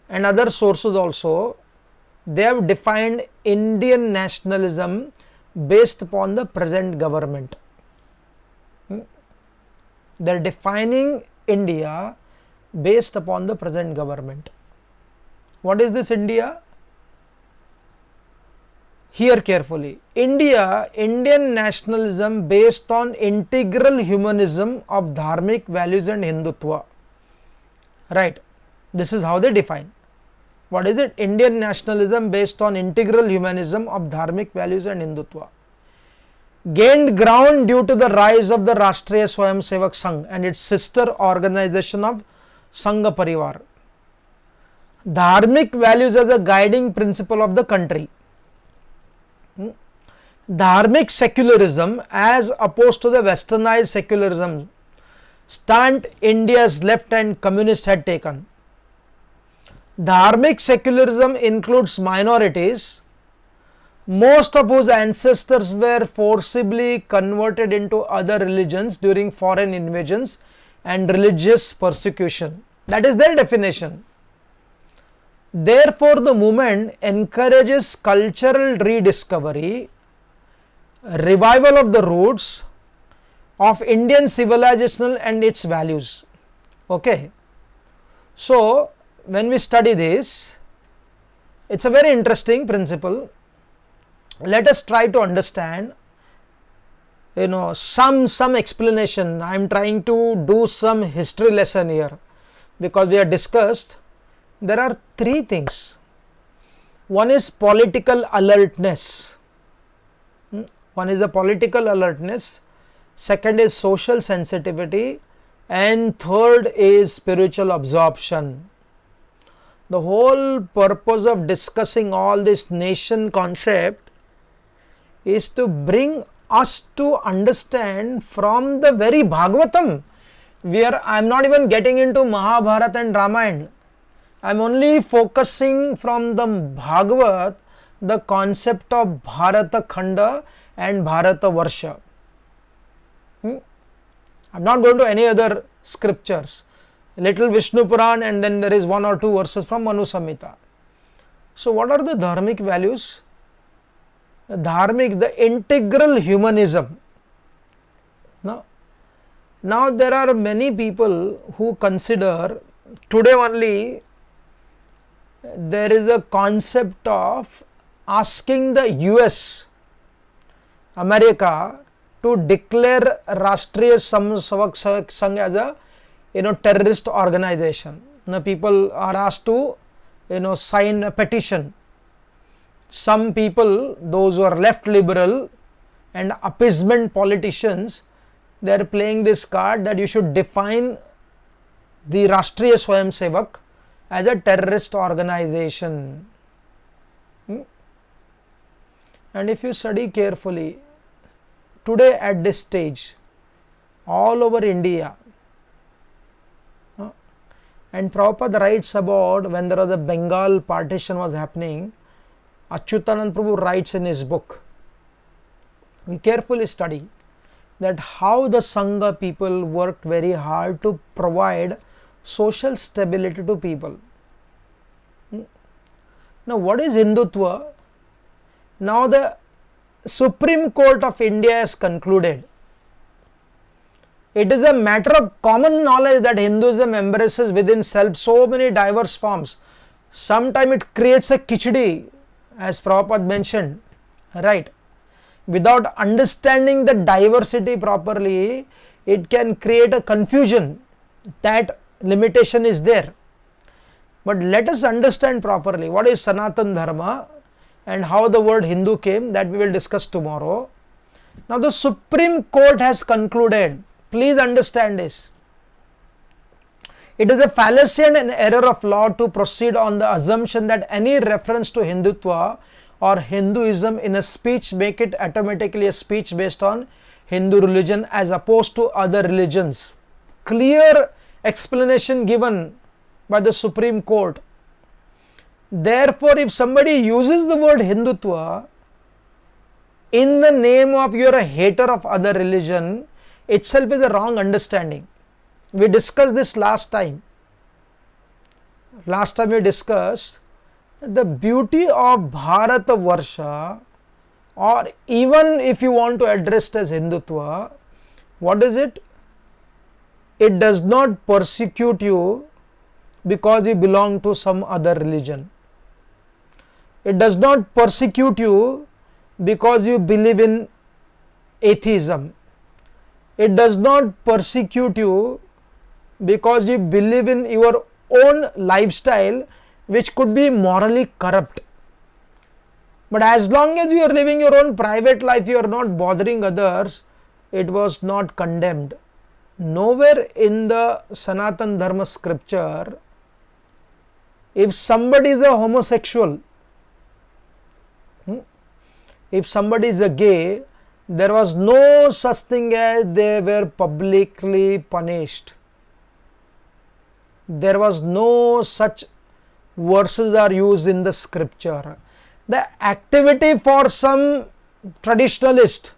and other sources also, they have defined Indian nationalism based upon the present government. They are defining India based upon the present government. What is this India? Hear carefully. Indian nationalism based on integral humanism of Dharmic values and hindutva. Right. This is how they define. What is it? Indian nationalism based on integral humanism of Dharmic values and hindutva. Gained ground due to the rise of the Rashtriya Swayamsevak Sangh and its sister organization of Sangha Parivar. Dharmic values as a guiding principle of the country. Dharmic secularism as opposed to the westernized secularism stand India's left and communist had taken. Dharmic secularism includes minorities, most of whose ancestors were forcibly converted into other religions during foreign invasions and religious persecution. That is their definition. Therefore, the movement encourages cultural rediscovery, revival of the roots of Indian civilization and its values. Okay. So, when we study this, it's a very interesting principle. Let us try to understand some explanation. I am trying to do some history lesson here, because we have discussed there are three things. One is political alertness. One is a political alertness, second is social sensitivity, and third is spiritual absorption. The whole purpose of discussing all this nation concept is to bring us to understand from the very Bhagavatam, where I am not even getting into Mahabharata and Ramayana. I am only focusing from the Bhagavat the concept of Bharata Khanda and Bharata Varsha. I am not going to any other scriptures. Little Vishnu Puran, and then there is one or two verses from Manu Samhita. So what are the dharmic values? Dharmic, the integral humanism. Now there are many people who consider today only there is a concept of asking the US, America, to declare Rashtriya Sangh as a terrorist organization. Now people are asked to sign a petition. Some people, those who are left liberal and appeasement politicians, they are playing this card that you should define the Rashtriya Swayamsevak as a terrorist organization. And if you study carefully, today at this stage, all over India, and Prabhupada writes about when there was a Bengal partition was happening, Achyutanand Prabhu writes in his book, we carefully study that how the Sangha people worked very hard to provide social stability to people. Now what is hindutva? Now the Supreme Court of India has concluded. It is a matter of common knowledge that Hinduism embraces within self so many diverse forms. Sometimes it creates a khichdi, as Prabhupada mentioned, right? Without understanding the diversity properly, it can create a confusion that limitation is there. But let us understand properly what is Sanatan Dharma and how the word Hindu came, that we will discuss tomorrow. Now the Supreme Court has concluded, please understand this. It is a fallacy and an error of law to proceed on the assumption that any reference to Hindutva or Hinduism in a speech make it automatically a speech based on Hindu religion as opposed to other religions. Clear explanation given by the Supreme Court. Therefore, if somebody uses the word Hindutva in the name of you are a hater of other religion, itself is a wrong understanding. We discussed this last time. Last time we discussed the beauty of Bharata Varsha, or even if you want to address it as Hindutva, what is it? It does not persecute you because you belong to some other religion. It does not persecute you because you believe in atheism. It does not persecute you because you believe in your own lifestyle, which could be morally corrupt. But as long as you are living your own private life, you are not bothering others, it was not condemned. Nowhere in the Sanatan Dharma scripture, if somebody is a homosexual, if somebody is a gay, there was no such thing as they were publicly punished. There was no such verses are used in the scripture. The activity for some traditionalist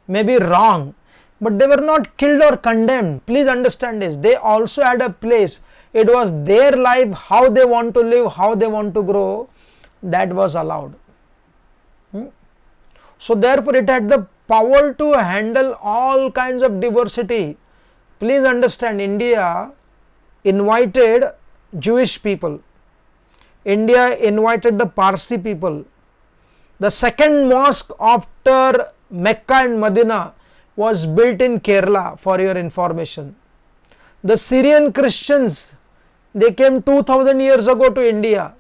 may be wrong, but they were not killed or condemned. Please understand this. They also had a place. It was their life, how they want to live, how they want to grow, that was allowed. So therefore it had the power to handle all kinds of diversity. Please understand, India invited Jewish people. India invited the Parsi people. The second mosque after Mecca and Medina was built in Kerala, for your information. The Syrian Christians, they came 2000 years ago to India.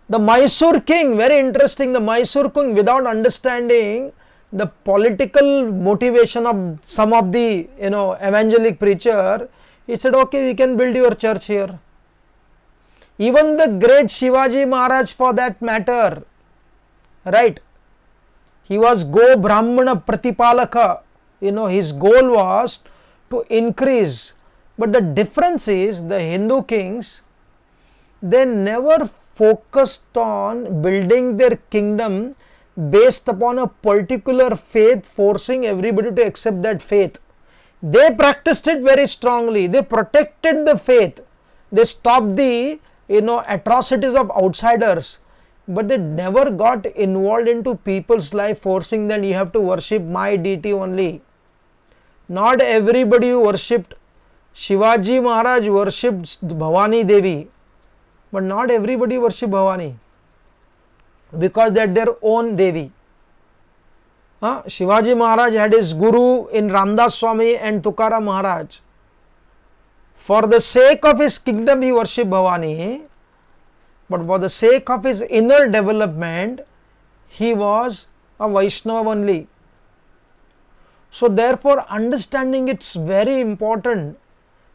The Mysore king, very interesting, the Mysore king, without understanding the political motivation of some of the evangelic preacher, he said, okay, we can build your church here. Even the great Shivaji Maharaj, for that matter, right, he was Go Brahmana Pratipalaka, his goal was to increase. But the difference is, the Hindu kings, they never focused on building their kingdom based upon a particular faith, forcing everybody to accept that faith. They practiced it very strongly. They protected the faith. They stopped the atrocities of outsiders. But they never got involved into people's life, forcing them, you have to worship my deity only. Not everybody who worshipped Shivaji Maharaj worshipped Bhavani Devi, but not everybody worshipped Bhavani, because they had their own Devi. Shivaji Maharaj had his guru in Ramdas Swami and Tukaram Maharaj. For the sake of his kingdom, he worshipped Bhavani, but for the sake of his inner development, he was a Vaishnava only. So therefore, understanding it's very important.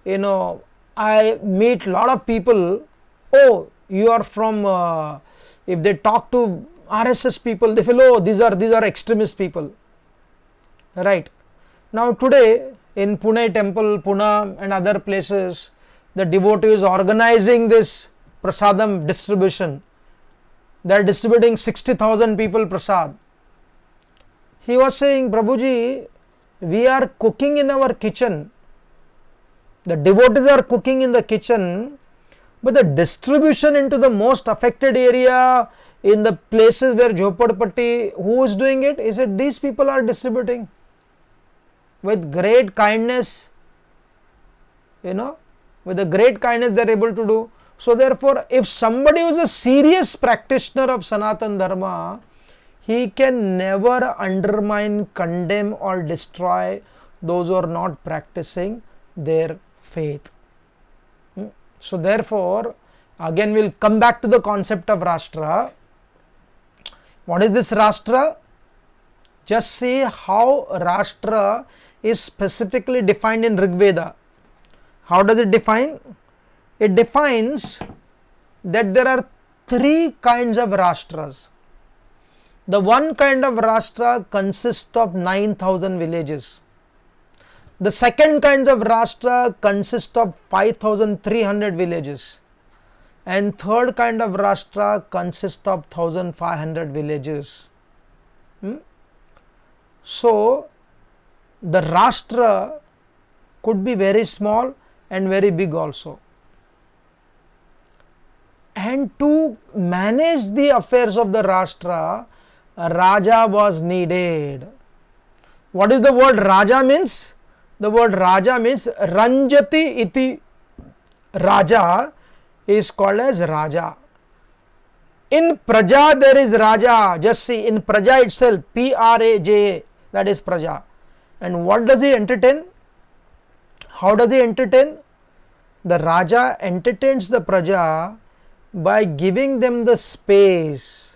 I meet a lot of people, oh, you are from, if they talk to RSS people, they feel, oh, these are extremist people. Right. Now today, in Pune temple, Pune and other places, the devotees organizing this prasadam distribution. They are distributing 60,000 people prasad. He was saying, Prabhuji, we are cooking in our kitchen. The devotees are cooking in the kitchen, but the distribution into the most affected area, in the places where Chowpatty, who is doing it? He said, these people are distributing with great kindness, with a great kindness they are able to do. So therefore, if somebody is a serious practitioner of Sanatan Dharma, he can never undermine, condemn or destroy those who are not practicing their faith. So therefore, again we will come back to the concept of Rashtra. What is this Rashtra? Just see how Rashtra is specifically defined in Rig Veda. How does it define? It defines that there are three kinds of Rashtras. The one kind of Rashtra consists of 9,000 villages. The second kind of Rashtra consists of 5,300 villages. And third kind of Rashtra consists of 1,500 villages. So, the Rashtra could be very small and very big also. And to manage the affairs of the Rashtra, a Raja was needed. What is the word Raja means? The word Raja means Ranjati iti Raja is called as Raja. In Praja there is Raja. Just see, in Praja itself, Praja, that is Praja. And what does he entertain? How does he entertain? The Raja entertains the Praja by giving them the space,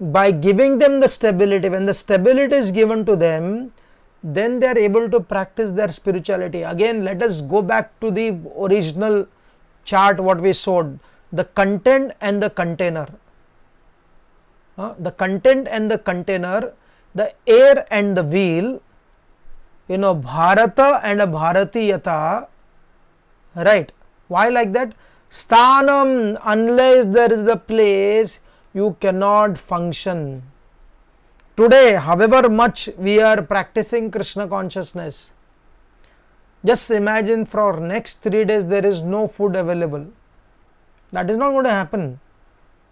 by giving them the stability. When the stability is given to them, then they are able to practice their spirituality. Again, let us go back to the original chart what we showed, the content and the container. The content and the container, the air and the wheel, Bharata and a Bharatiyata, right? Why like that? Sthanam, unless there is a place, you cannot function. Today, however much we are practicing Krishna consciousness, just imagine for next 3 days there is no food available. That is not going to happen.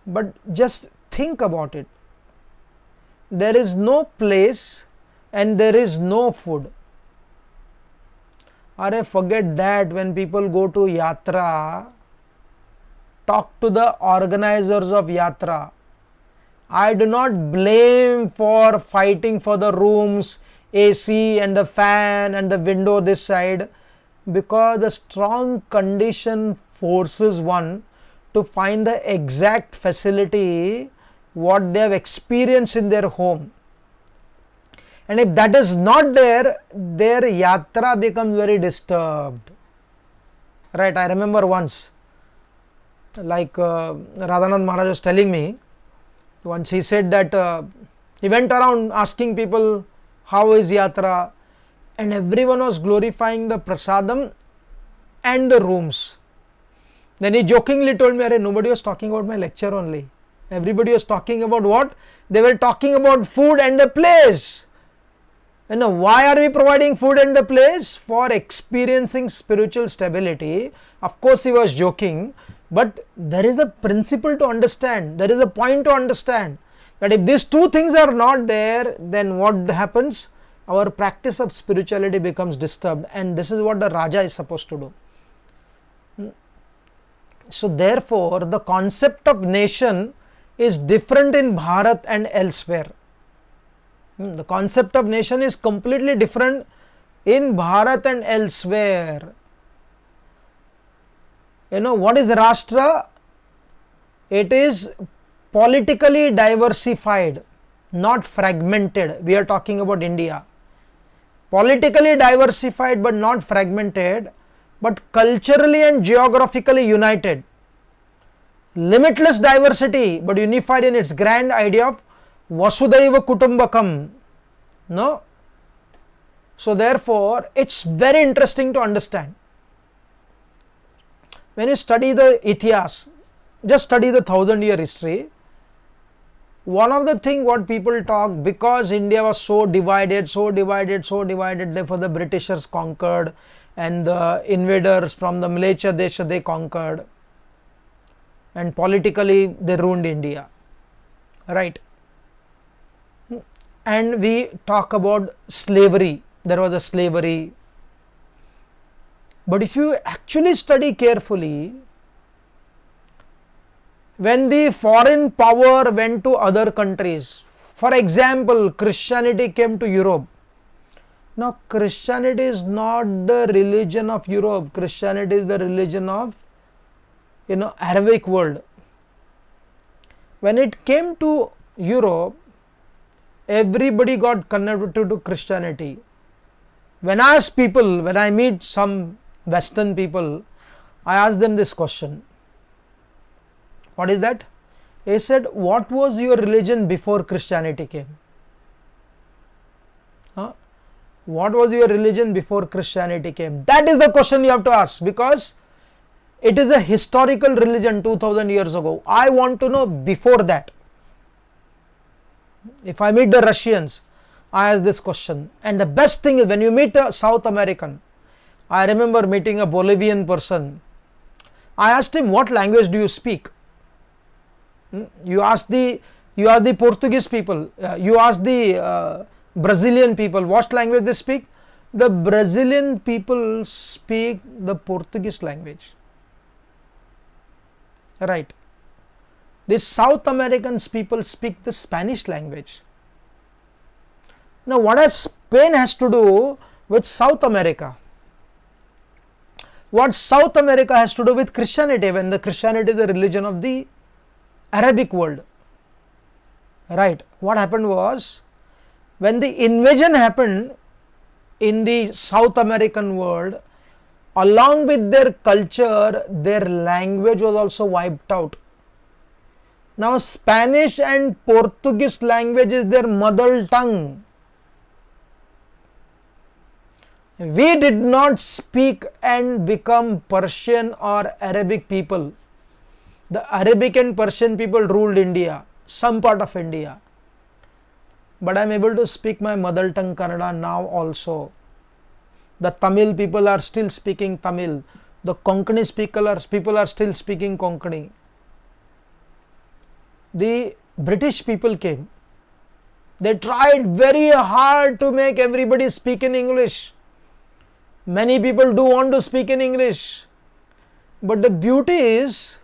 But just think about it. There is no place and there is no food. Forget that. When people go to Yatra, talk to the organizers of Yatra. I do not blame for fighting for the rooms AC and the fan and the window this side, because the strong condition forces one to find the exact facility what they have experienced in their home. And if that is not there, their yatra becomes very disturbed. Right, I remember once, like Radhanand Maharaj was telling me, once he said that he went around asking people how is yatra, and everyone was glorifying the prasadam and the rooms. Then he jokingly told me, nobody was talking about my lecture only. Everybody was talking about what? They were talking about food and the place. And now why are we providing food and the place? For experiencing spiritual stability. Of course he was joking, but there is a principle to understand. There is a point to understand that if these two things are not there, then what happens? Our practice of spirituality becomes disturbed, and this is what the Raja is supposed to do. So therefore the concept of nation is different in Bharat and elsewhere. The concept of nation is completely different in Bharat and elsewhere. What is Rashtra? It is politically diversified, not fragmented. We are talking about India. Politically diversified but not fragmented, but culturally and geographically united. Limitless diversity but unified in its grand idea of Vasudhaiva Kutumbakam. No? So therefore, it's very interesting to understand. When you study the Ithihas, just study the 1000-year history, one of the things what people talk, because India was so divided, therefore the Britishers conquered and the invaders from the Malaysia Desha they conquered, and politically they ruined India. Right? And we talk about slavery. There was a slavery. But if you actually study carefully, when the foreign power went to other countries, for example, Christianity came to Europe. Now, Christianity is not the religion of Europe. Christianity is the religion of, Arabic world. When it came to Europe, everybody got converted to Christianity. When I meet some Western people, I ask them this question. What is that? He said, what was your religion before Christianity came? What was your religion before Christianity came? That is the question you have to ask, because it is a historical religion 2000 years ago. I want to know before that. If I meet the Russians, I ask this question. And the best thing is when you meet a South American, I remember meeting a Bolivian person. I asked him, what language do you speak? You ask the Portuguese people, you ask the Brazilian people, what language they speak? The Brazilian people speak the Portuguese language. Right. The South Americans people speak the Spanish language. Now what has Spain has to do with South America? What South America has to do with Christianity, when the Christianity is the religion of the Arabic world? Right. What happened was, when the invasion happened in the South American world, along with their culture, their language was also wiped out. Now Spanish and Portuguese language is their mother tongue. We did not speak and become Persian or Arabic people. The Arabic and Persian people ruled India, some part of India. But I am able to speak my mother tongue Kannada now also. The Tamil people are still speaking Tamil. The Konkani people are still speaking Konkani. The British people came. They tried very hard to make everybody speak in English. Many people do want to speak in English. But the beauty is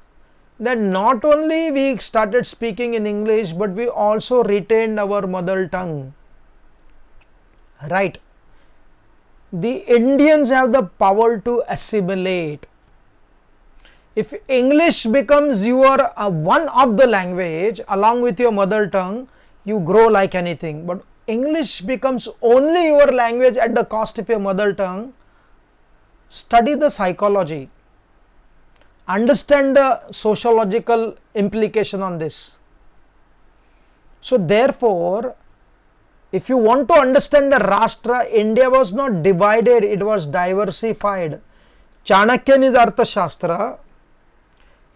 that not only we started speaking in English, but we also retained our mother tongue. right? The Indians have the power to assimilate. If English becomes your one of the language along with your mother tongue, you grow like anything. But English becomes only your language at the cost of your mother tongue. Study the psychology. Understand the sociological implication on this. So therefore, if you want to understand the Rashtra, India was not divided, it was diversified. Chanakya in his Arthashastra,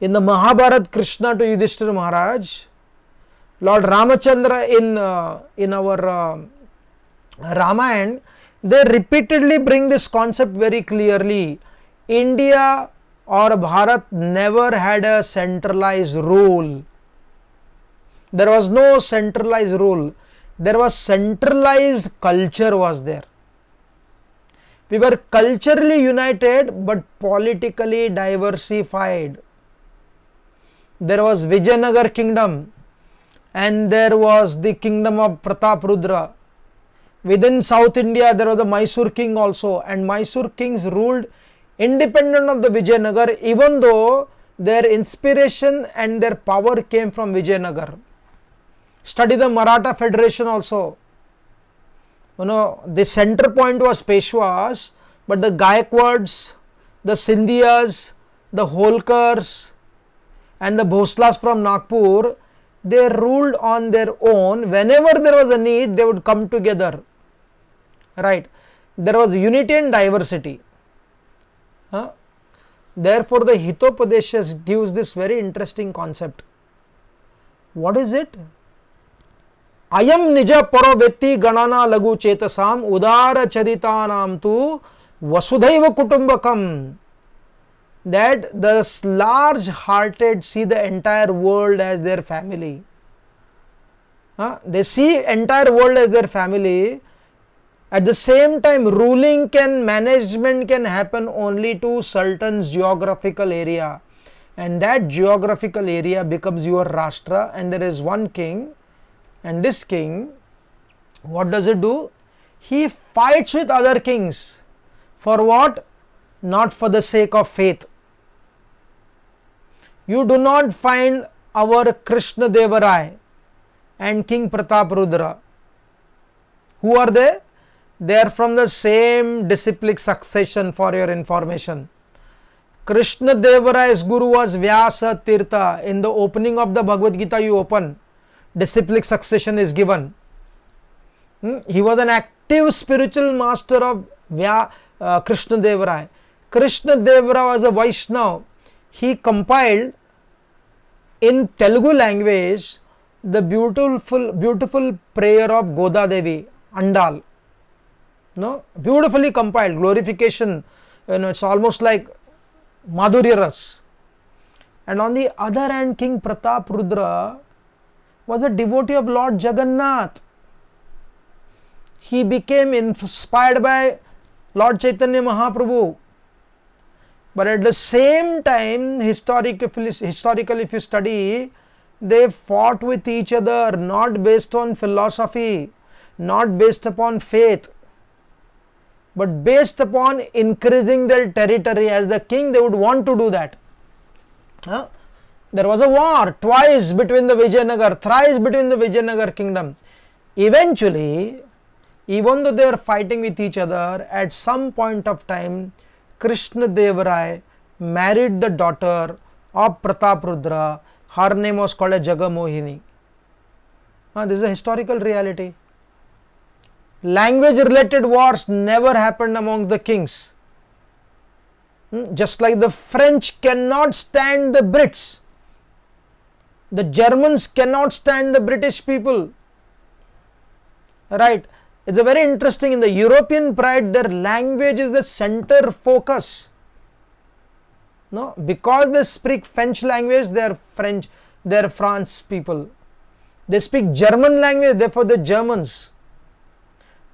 in the Mahabharata, Krishna to Yudhishthira Maharaj, Lord Ramachandra in our Ramayana, they repeatedly bring this concept very clearly. India or Bharat never had a centralized rule. There was no centralized rule. There was centralized culture was there. We were culturally united but politically diversified. There was Vijayanagar kingdom and there was the kingdom of Prataprudra. Within South India there was the Mysore king also, and Mysore kings ruled independent of the Vijayanagar, even though their inspiration and their power came from Vijayanagar. Study the Maratha Federation also. The center point was Peshwas, but the Gaikwads, the Sindhiyas, the Holkars and the Bhoslas from Nagpur, they ruled on their own. Whenever there was a need, they would come together. Right? There was unity and diversity. Therefore, the Hitopadesha gives this very interesting concept. What is it? Ayam nija paravetti ganana lagu chetasam udara charitanam tu vasudhaiva kutumbakam. That the large hearted see the entire world as their family. They see entire world as their family. At the same time, management can happen only to certain geographical area, and that geographical area becomes your Rashtra, and there is one king, and this king, what does it do? He fights with other kings. For what? Not for the sake of faith. You do not find our Krishna Devarai and King Prataprudra. Who are they? They are from the same disciplic succession, for your information. Krishna Devarai's guru was Vyasa Tirtha. In the opening of the Bhagavad Gita, you open, disciplic succession is given. He was an active spiritual master of Krishna Devarai. Krishna Devarai was a Vaishnava. He compiled in Telugu language the beautiful prayer of Goda Devi, Andal. Beautifully compiled, glorification. It's almost like Madhurya Ras. And on the other hand, King Prataprudra was a devotee of Lord Jagannath. He became inspired by Lord Chaitanya Mahaprabhu. But at the same time, historically if you study, they fought with each other, not based on philosophy, not based upon faith, but based upon increasing their territory. As the king, they would want to do that. There was a war twice between the Vijayanagar, thrice between the Vijayanagar kingdom. Eventually, even though they are fighting with each other, at some point of time, Krishna Devarai married the daughter of Prataprudra. Her name was called as Jagamohini. This is a historical reality. Language related wars never happened among the kings. Just like the French cannot stand the Brits, the Germans cannot stand the British people. Right? It's a very interesting, in the European pride, their language is the center focus. Because they speak French language, they are France people. They speak German language, therefore they are Germans.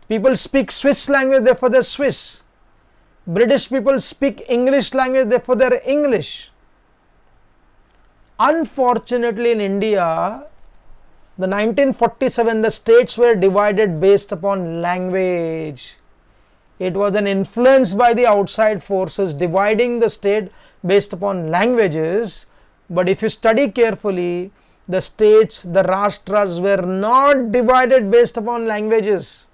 People speak Swiss language, therefore they are Swiss. British people speak English language, therefore they are English. Unfortunately, in India, The 1947, the states were divided based upon language. It was an influence by the outside forces dividing the state based upon languages. But if you study carefully, the states, the Rashtras were not divided based upon languages.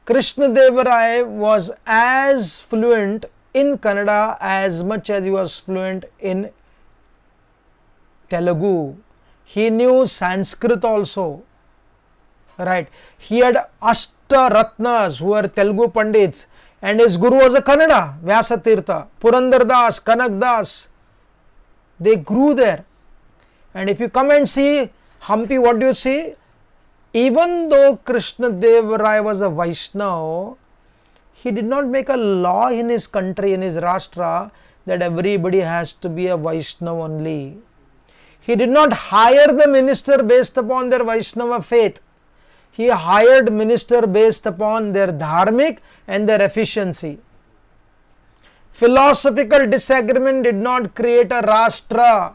Krishna Deva Raya was as fluent in Kannada as much as he was fluent in Telugu. He knew Sanskrit also, right? He had Ashtaratnas who were Telugu Pandits, and his guru was a Kannada, Vyasatirtha, Purandar Das, Kanak Das. They grew there. And if you come and see Hampi, what do you see? Even though Krishna Deva Raya was a Vaishnava, he did not make a law in his country, in his Rashtra, that everybody has to be a Vaishnava only. He did not hire the minister based upon their Vaishnava faith. He hired minister based upon their Dharmic and their efficiency. Philosophical disagreement did not create a Rashtra.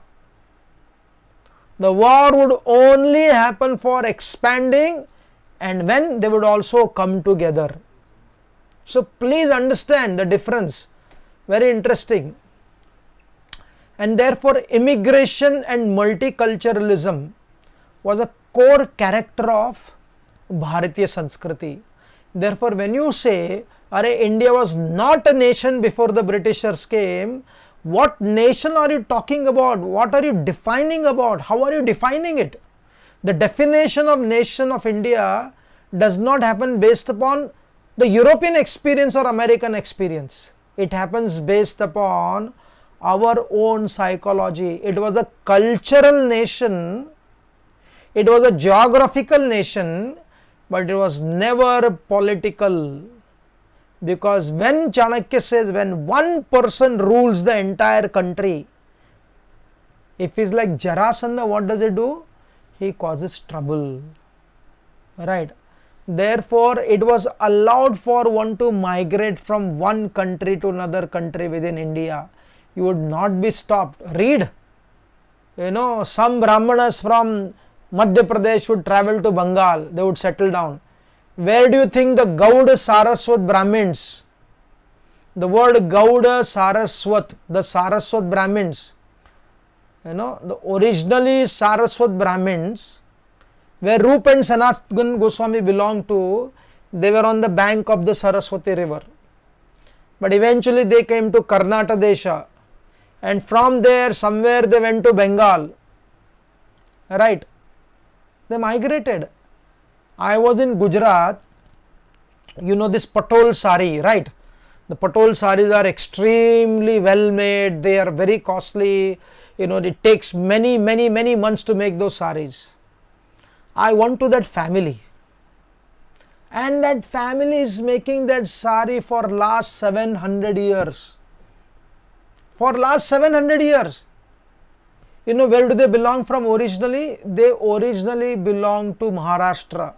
The war would only happen for expanding, and when they would also come together. So please understand the difference. Very interesting. And therefore immigration and multiculturalism was a core character of Bharatiya Sanskriti. Therefore when you say, India was not a nation before the Britishers came, what nation are you talking about? What are you defining about? How are you defining it? The definition of nation of India does not happen based upon the European experience or American experience. It happens based upon our own psychology. It was a cultural nation, it was a geographical nation, but it was never political. Because when Chanakya says, when one person rules the entire country, if he's like Jarasandha, what does he do? He causes trouble, right? Therefore, it was allowed for one to migrate from one country to another country within India. You would not be stopped. Read, some Brahmanas from Madhya Pradesh would travel to Bengal, they would settle down. Where do you think the Gauda Saraswat Brahmins, the word Gauda Saraswat, the Saraswat Brahmins, the originally Saraswat Brahmins, where Rup and Sanatana Goswami belonged to, they were on the bank of the Saraswati river. But eventually they came to Karnataka Desha, and from there somewhere they went to Bengal, right? They migrated. I was in Gujarat, this Patol sari, right? The Patol saris are extremely well made, they are very costly, it takes many months to make those saris. I went to that family, and that family is making that sari for last 700 years. For last 700 years. Where do they belong from originally? They originally belong to Maharashtra.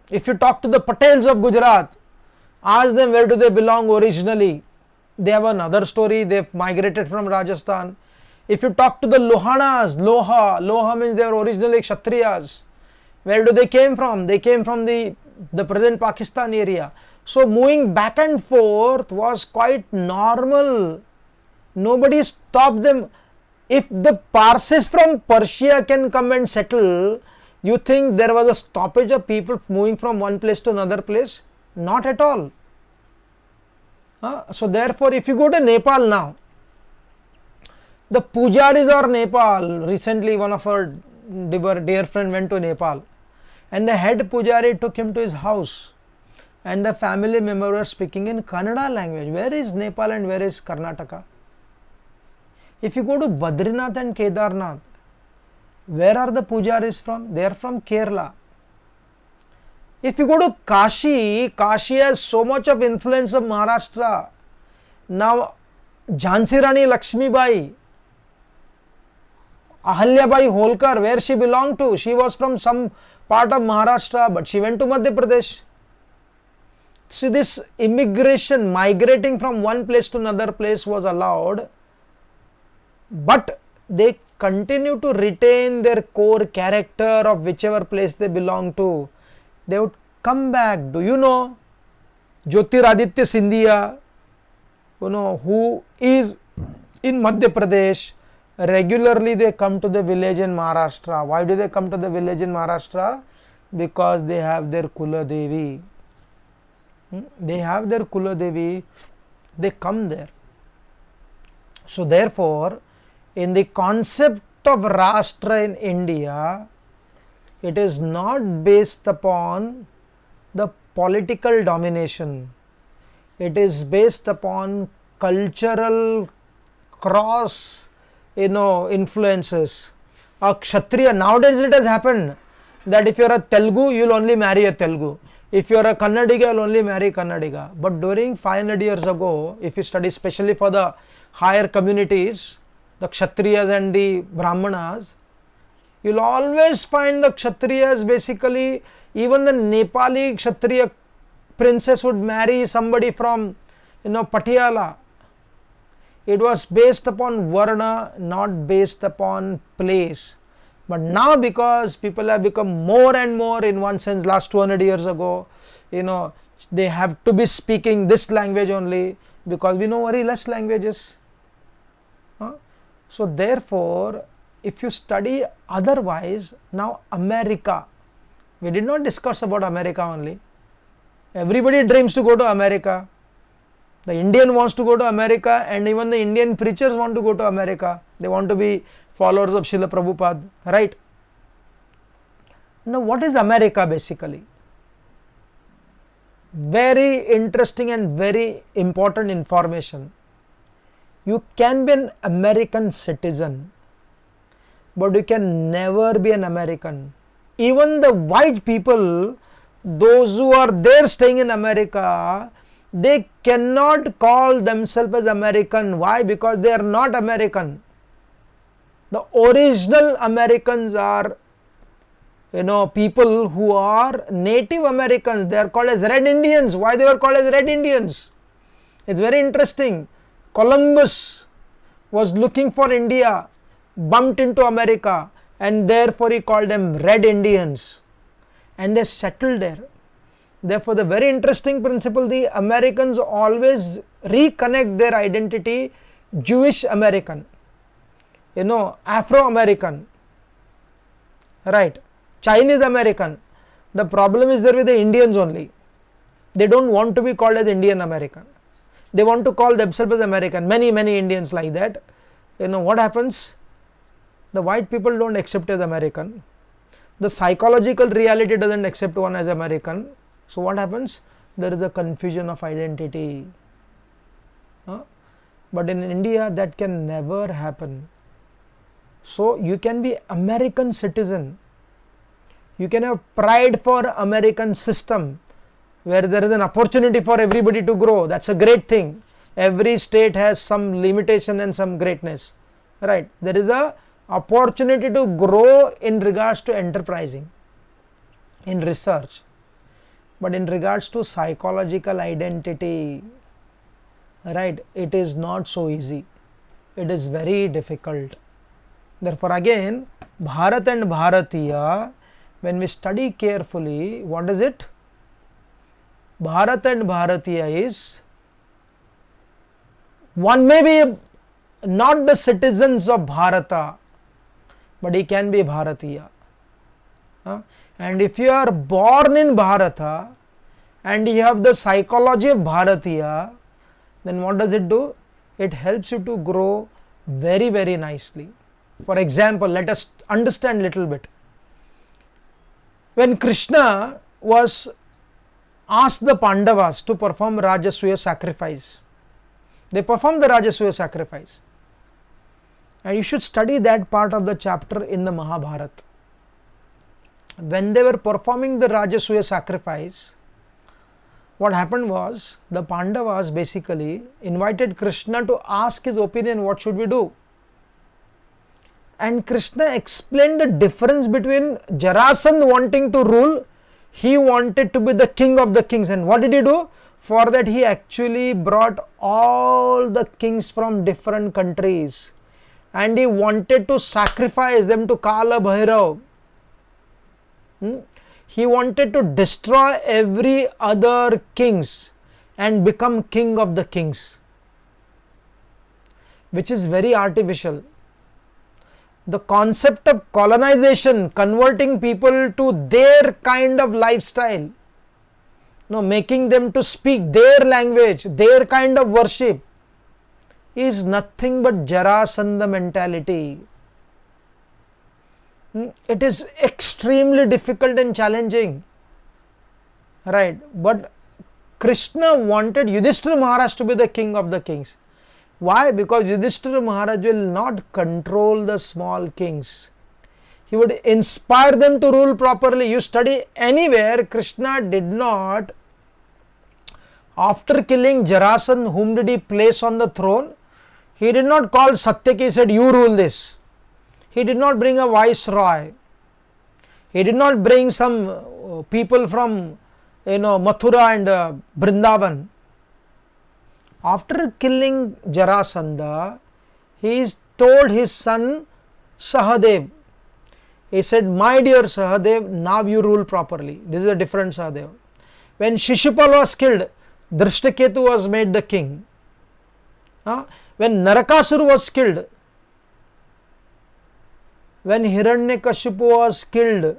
If you talk to the Patels of Gujarat, ask them where do they belong originally. They have another story, they've migrated from Rajasthan. If you talk to the Lohanas, Loha means they are originally Kshatriyas. Where do they came from? They came from the present Pakistan area. So moving back and forth was quite normal. Nobody stopped them. If the Parsis from Persia can come and settle, you think there was a stoppage of people moving from one place to another place? Not at all. So therefore, if you go to Nepal now, the pujaris of Nepal, recently one of our dear friend went to Nepal, and the head pujari took him to his house, and the family member was speaking in Kannada language. Where is Nepal and where is Karnataka? If you go to Badrinath and Kedarnath, where are the pujaris from? They are from Kerala. If you go to Kashi, Kashi has so much of influence of Maharashtra. Now, Jhansi Rani Lakshmibai, Ahalyabai Holkar, where she belonged to? She was from some part of Maharashtra, but she went to Madhya Pradesh. See, this immigration, migrating from one place to another place was allowed, but they continue to retain their core character of whichever place they belong to, they would come back. Do you know Jyotiraditya Scindia, who is in Madhya Pradesh? Regularly they come to the village in Maharashtra. Why do they come to the village in Maharashtra? Because they have their Kula Devi. They have their Kula Devi, they come there. So therefore, in the concept of Rashtra in India, it is not based upon the political domination. It is based upon cultural cross influences. A Kshatriya, nowadays it has happened that if you are a Telugu, you will only marry a Telugu. If you are a Kannadiga, you will only marry Kannadiga. But during 500 years ago, if you study especially for the higher communities, the Kshatriyas and the Brahmanas, you will always find the Kshatriyas, basically even the Nepali Kshatriya princess would marry somebody from Patiala. It was based upon Varna, not based upon place. But now, because people have become more and more, in one sense, last 200 years ago, they have to be speaking this language only, because we know very less languages. So therefore, if you study otherwise, now America, we did not discuss about America only. Everybody dreams to go to America. The Indian wants to go to America, and even the Indian preachers want to go to America. They want to be followers of Srila Prabhupada, right? Now, what is America basically? Very interesting and very important information. You can be an American citizen, but you can never be an American. Even the white people, those who are there staying in America, they cannot call themselves as American. Why? Because they are not American. The original Americans are, people who are Native Americans. They are called as Red Indians. Why they were called as Red Indians? It's very interesting. Columbus was looking for India, bumped into America, and therefore he called them Red Indians, and they settled there. Therefore, the very interesting principle, the Americans always reconnect their identity Jewish American, Afro American, right, Chinese American. The problem is there with the Indians only. They don't want to be called as Indian American. They want to call themselves as American. Many Indians like that. What happens? The white people don't accept as American. The psychological reality doesn't accept one as American. So what happens? There is a confusion of identity. But in India that can never happen. So you can be American citizen. You can have pride for American system, where there is an opportunity for everybody to grow. That's a great thing. Every state has some limitation and some greatness, right? There is a opportunity to grow in regards to enterprising, in research. But in regards to psychological identity, right, it is not so easy. It is very difficult. Therefore again, Bharat and Bharatiya, when we study carefully, what is it? Bharat and Bharatiya is, one may be not the citizens of Bharata, but he can be Bharatiya. And if you are born in Bharata and you have the psychology of Bharatiya, then what does it do? It helps you to grow very nicely. For example, let us understand little bit. When Krishna was asked the Pandavas to perform Rajasuya sacrifice, they performed the Rajasuya sacrifice. And you should study that part of the chapter in the Mahabharata. When they were performing the Rajasuya sacrifice, what happened was, the Pandavas basically invited Krishna to ask his opinion, what should we do? And Krishna explained the difference between Jarasandha wanting to rule, he wanted to be the king of the kings. And what did he do? For that he actually brought all the kings from different countries and he wanted to sacrifice them to Kala Bhairav. He wanted to destroy every other kings and become king of the kings, which is very artificial. The concept of colonization, converting people to their kind of lifestyle, making them to speak their language, their kind of worship, is nothing but Jarasandha mentality. It is extremely difficult and challenging, right? But Krishna wanted Yudhishthira Maharaj to be the king of the kings. Why? Because Yudhishthira Maharaj will not control the small kings. He would inspire them to rule properly. You study anywhere, Krishna did not, after killing Jarasandha, whom did he place on the throne? He did not call Satyaki, he said, you rule this. He did not bring a viceroy. He did not bring some people from Mathura and Vrindavan. After killing Jarasandha, he told his son Sahadev. He said, my dear Sahadev, now you rule properly. This is a different Sahadev. When Shishupal was killed, Drishtaketu was made the king. When Narakasura was killed, when Hiranyakashipu was killed,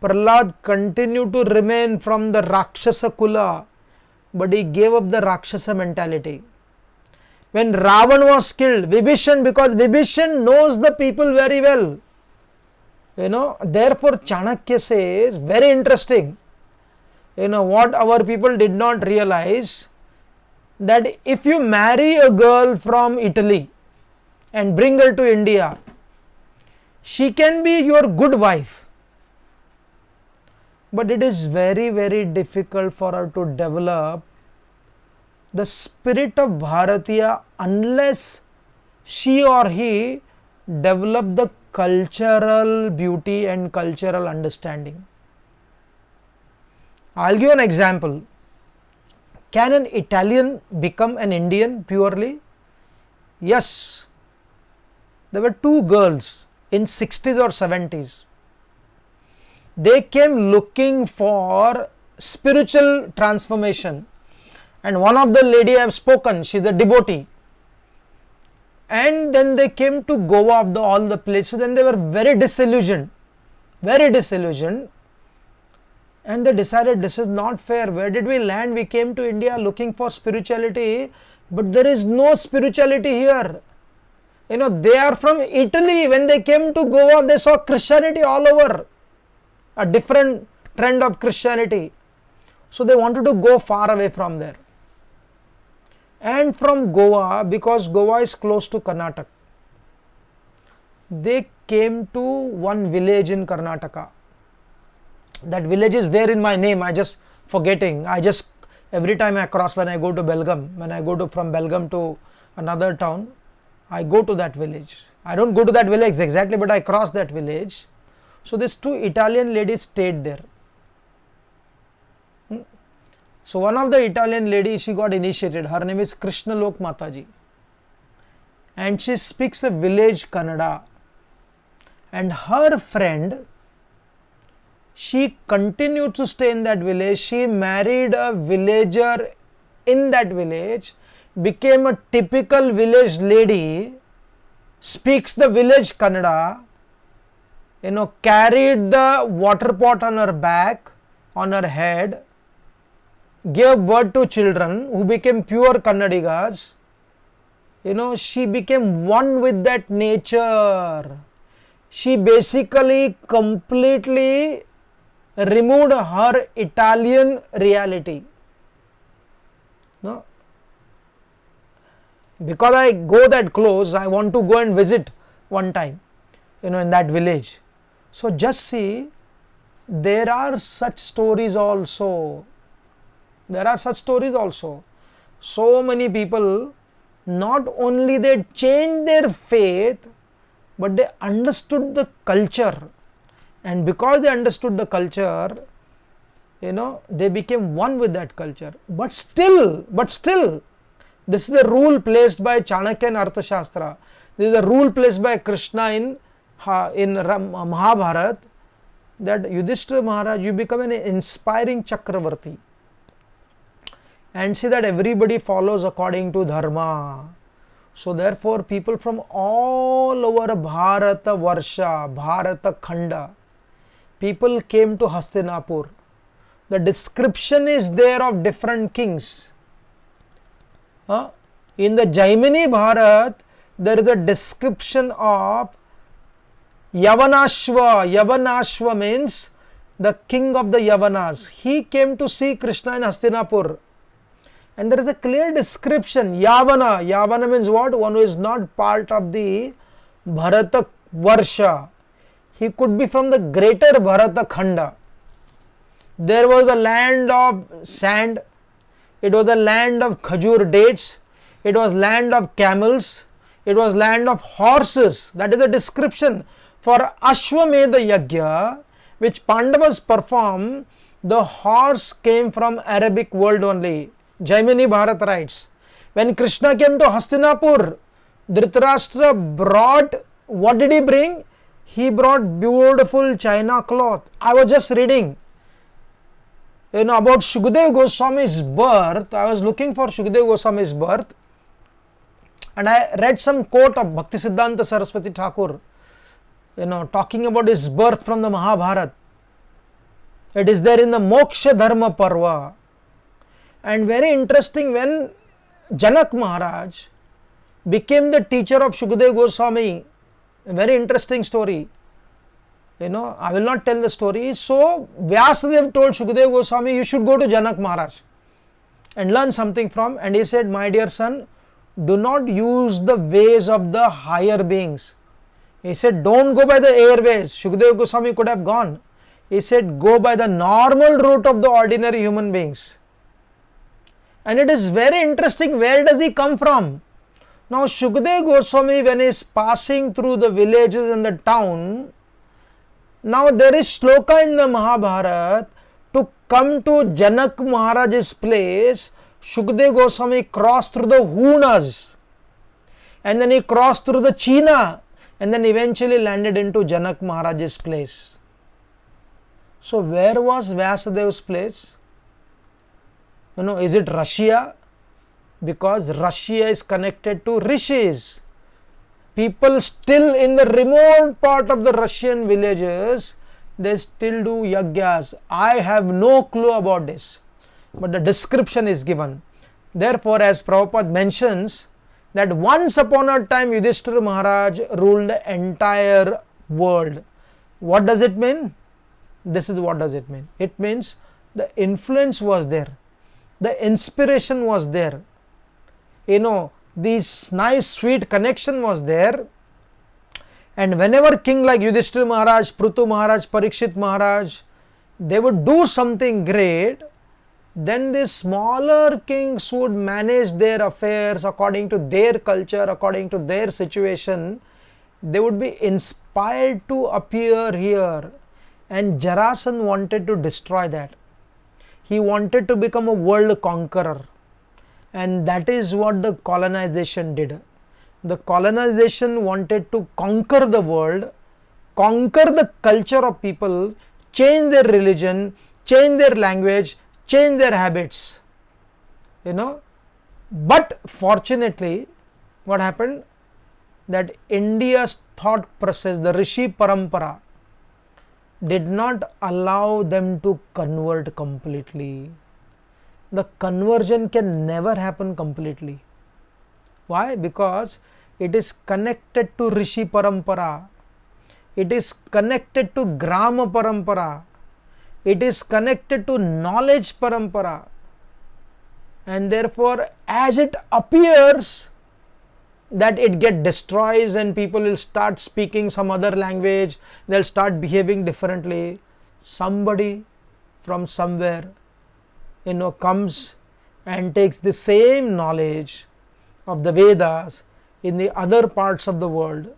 Prahlad continued to remain from the Rakshasa Kula, but he gave up the Rakshasa mentality. When Ravan was killed, Vibhishan, because Vibhishan knows the people very well. Therefore Chanakya says, very interesting, what our people did not realize, that if you marry a girl from Italy and bring her to India, she can be your good wife, but it is very, very difficult for her to develop the spirit of Bharatiya unless she or he develop the cultural beauty and cultural understanding. I'll give an example. Can an Italian become an Indian purely? Yes. There were two girls in 60s or 70s. They came looking for spiritual transformation, and one of the lady I have spoken, she is a devotee, and then they came to Goa of all the places, and they were very disillusioned, and they decided this is not fair. Where did we land? We came to India looking for spirituality, but there is no spirituality here. They are from Italy. When they came to Goa, they saw Christianity all over, a different trend of Christianity. So they wanted to go far away from there. And from Goa, because Goa is close to Karnataka, they came to one village in Karnataka. That village is there in my name, I just forgetting. Every time I cross, when I go to Belgaum, when I go from Belgaum to another town, I go to that village. I don't go to that village exactly, but I cross that village. So these two Italian ladies stayed there. So one of the Italian ladies, she got initiated. Her name is Krishna Lok Mataji, and she speaks a village Kannada. And her friend, she continued to stay in that village. She married a villager in that village, became a typical village lady, speaks the village Kannada, carried the water pot on her back, on her head, gave birth to children who became pure Kannadigas. She became one with that nature. She basically completely removed her Italian reality. Because I go that close, I want to go and visit one time, in that village. So just see, there are such stories also. So many people, not only they changed their faith, but they understood the culture. And because they understood the culture, they became one with that culture. But still, this is the rule placed by Chanakya and Arthashastra. This is the rule placed by Krishna in Mahabharata, that Yudhishthira Maharaj, you become an inspiring Chakravarti, and see that everybody follows according to Dharma. So therefore people from all over Bharata Varsha, Bharata Khanda, people came to Hastinapur. The description is there of different kings. In the Jaimini Bharat, there is a description of Yavanashva. Yavanashva means the king of the Yavanas. He came to see Krishna in Hastinapur. And there is a clear description, Yavana. Yavana means what? One who is not part of the Bharata Varsha. He could be from the greater Bharata Khanda. There was a land of sand. It was a land of khajur dates. It was land of camels. It was land of horses. That is the description. For Ashwamedha Yagya, which Pandavas perform, the horse came from Arabic world only. Jaimini Bharat writes, when Krishna came to Hastinapur, Dhritarashtra brought, what did he bring? He brought beautiful China cloth. I was just reading, about Shukadeva Goswami's birth. I was looking for Shukadeva Goswami's birth, and I read some quote of Bhaktisiddhanta Saraswati Thakur, talking about his birth from the Mahabharata. It is there in the Moksha Dharma Parva. And very interesting, when Janak Maharaj became the teacher of Shukadeva Goswami, a very interesting story. I will not tell the story. So Vyasadeva told Shukadeva Goswami, you should go to Janak Maharaj and learn something from. And he said, my dear son, do not use the ways of the higher beings. He said, don't go by the airways. Shukadeva Goswami could have gone. He said, go by the normal route of the ordinary human beings. And it is very interesting, where does he come from? Now Shukadeva Goswami, when he is passing through the villages and the town, now there is shloka in the Mahabharata, to come to Janak Maharaj's place, Shukadeva Goswami crossed through the Hunas, and then he crossed through the China, and then eventually landed into Janak Maharaj's place. So where was Vyasadeva's place? Is it Russia? Because Russia is connected to rishis. People still in the remote part of the Russian villages, they still do yagyas. I have no clue about this, but the description is given. Therefore, as Prabhupada mentions, that once upon a time Yudhishthira Maharaj ruled the entire world. What does it mean? This is what does it mean. It means the influence was there. The inspiration was there. This nice sweet connection was there. And whenever king like Yudhishthira Maharaj, Prithu Maharaj, Parikshit Maharaj, they would do something great, then the smaller kings would manage their affairs according to their culture, according to their situation. They would be inspired to appear here. And Jarasandha wanted to destroy that. He wanted to become a world conqueror, and that is what the colonization did. The colonization wanted to conquer the world, conquer the culture of people, change their religion, change their language, change their habits. But fortunately, what happened? That India's thought process, the Rishi Parampara, did not allow them to convert completely. The conversion can never happen completely. Why? Because it is connected to Rishi Parampara. It is connected to Grama Parampara. It is connected to knowledge Parampara. And therefore, as it appears that it get destroys and people will start speaking some other language, they'll start behaving differently. Somebody from somewhere, comes and takes the same knowledge of the Vedas in the other parts of the world,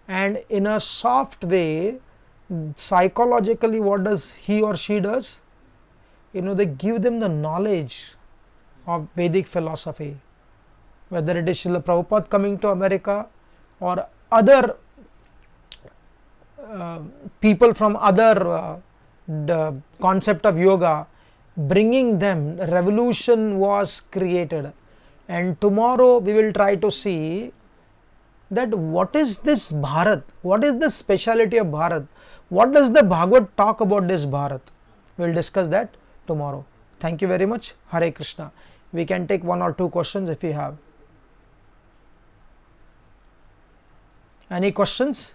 and in a soft way, psychologically, what does he or she does? They give them the knowledge of Vedic philosophy. Whether it is Srila Prabhupada coming to America, or other people from other the concept of yoga, bringing them, revolution was created. And tomorrow we will try to see that what is this Bharat, what is the speciality of Bharat, what does the Bhagavad talk about this Bharat. We will discuss that tomorrow. Thank you very much. Hare Krishna. We can take one or two questions if you have. Any questions?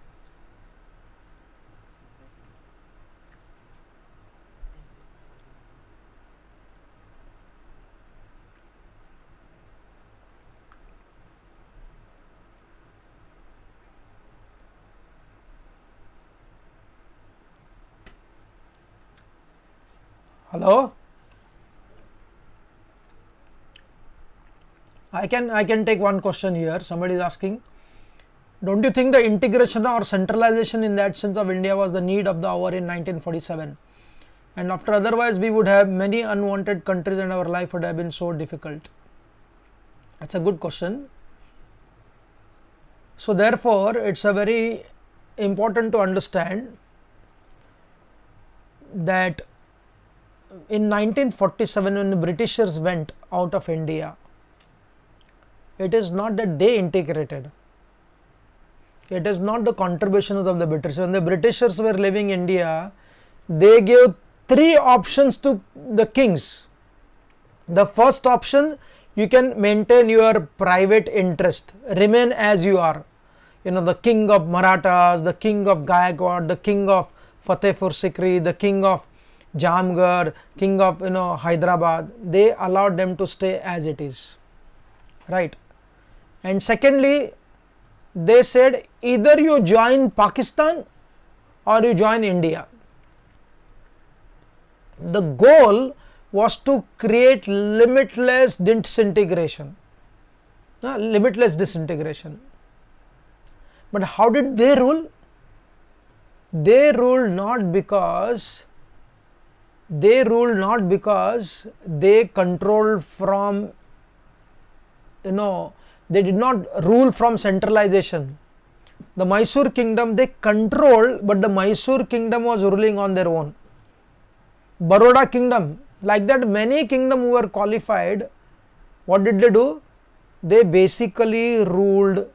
Hello? I can take one question here. Somebody is asking, don't you think the integration or centralization in that sense of India was the need of the hour in 1947? And after otherwise we would have many unwanted countries and our life would have been so difficult. That's a good question. So therefore, it's a very important to understand that in 1947 when the Britishers went out of India, it is not that they integrated. It is not the contributions of the British. When the Britishers were leaving India, they gave three options to the kings. The first option, you can maintain your private interest, remain as you are. You know, the king of Marathas, the king of Gaikwad, the king of Fatehpur Sikri, the king of Jamgarh, king of Hyderabad, they allowed them to stay as it is, right? And secondly, they said either you join Pakistan or you join India. The goal was to create limitless disintegration. Limitless disintegration. But how did they rule? They ruled not because they controlled from, they did not rule from centralization. The Mysore kingdom they controlled, but the Mysore kingdom was ruling on their own. Baroda kingdom, like that many kingdoms who were qualified, what did they do? They basically ruled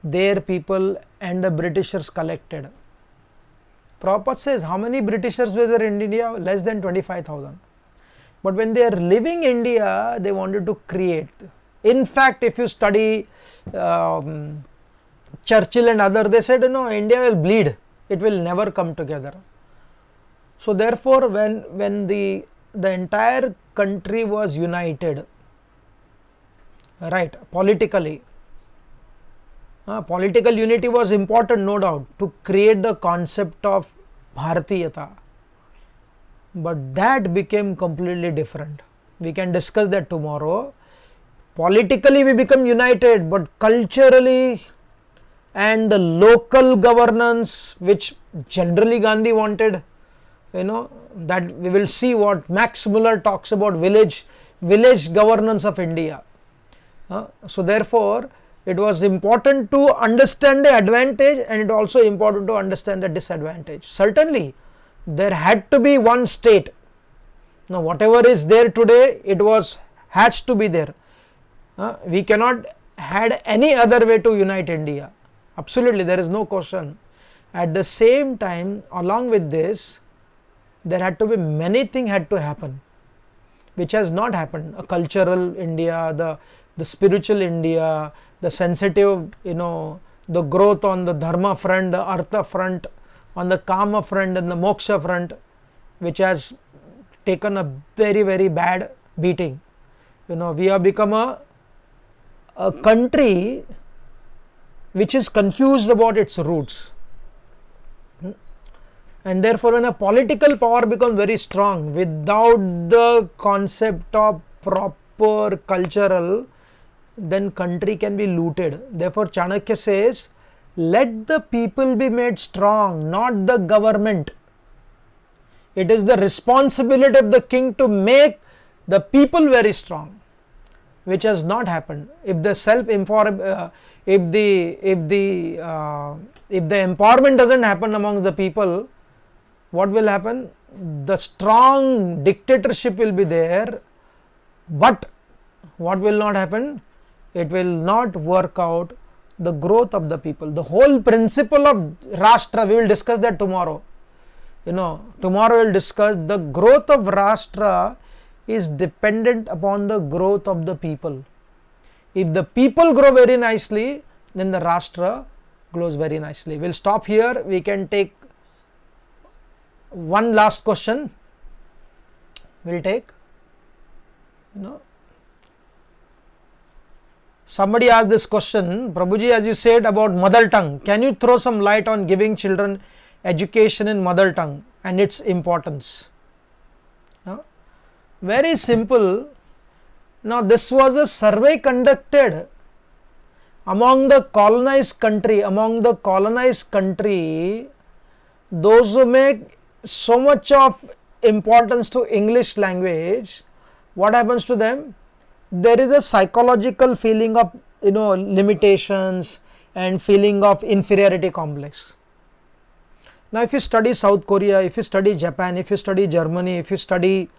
their people and the Britishers collected. Prabhupada says, how many Britishers were there in India? Less than 25,000. But when they are leaving India, they wanted to create. In fact, if you study Churchill and others, they said, no, India will bleed. It will never come together. So therefore, when the entire country was united, right, politically, political unity was important, no doubt, to create the concept of Bharatiyata. But that became completely different. We can discuss that tomorrow. Politically we become united, but culturally and the local governance, which generally Gandhi wanted, that we will see what Max Muller talks about village governance of India. So therefore, it was important to understand the advantage and it also important to understand the disadvantage. Certainly, there had to be one state. Now, whatever is there today, it has to be there. We cannot had any other way to unite India. Absolutely, there is no question. At the same time, along with this, there had to be many things had to happen, which has not happened. A cultural India, the spiritual India, the sensitive, the growth on the dharma front, the artha front, on the kama front and the moksha front, which has taken a very, very bad beating. We have become a country which is confused about its roots. And therefore, when a political power becomes very strong without the concept of proper cultural, then country can be looted. Therefore, Chanakya says, let the people be made strong, not the government. It is the responsibility of the king to make the people very strong. which has not happened. If the if the empowerment doesn't happen among the people, what will happen? The strong dictatorship will be there, but what will not happen? It will not work out the growth of the people. The whole principle of Rashtra, we will discuss that tomorrow. Tomorrow we will discuss the growth of Rashtra is dependent upon the growth of the people. If the people grow very nicely, then the Rashtra grows very nicely. We will stop here. We can take one last question. We will take, somebody asked this question, Prabhuji, as you said about mother tongue, can you throw some light on giving children education in mother tongue and its importance? Very simple. Now this was a survey conducted among the colonized country, those who make so much of importance to English language, what happens to them? There is a psychological feeling of limitations and feeling of inferiority complex. Now if you study South Korea, if you study Japan, if you study Germany, if you study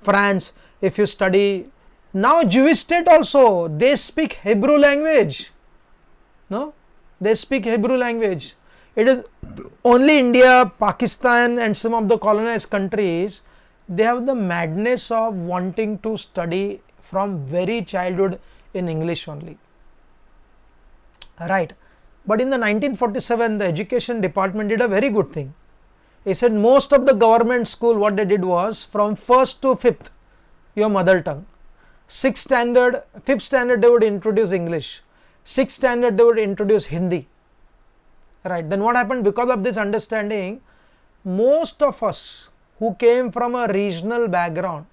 France, if you study now Jewish state also, they speak Hebrew language. They speak Hebrew language. It is only India, Pakistan and some of the colonized countries, they have the madness of wanting to study from very childhood in English only. Right. But in the 1947, the education department did a very good thing. He said most of the government school, what they did was from 1st to 5th, your mother tongue. 5th standard they would introduce English. 6th standard they would introduce Hindi. Right. Then what happened? Because of this understanding, most of us who came from a regional background,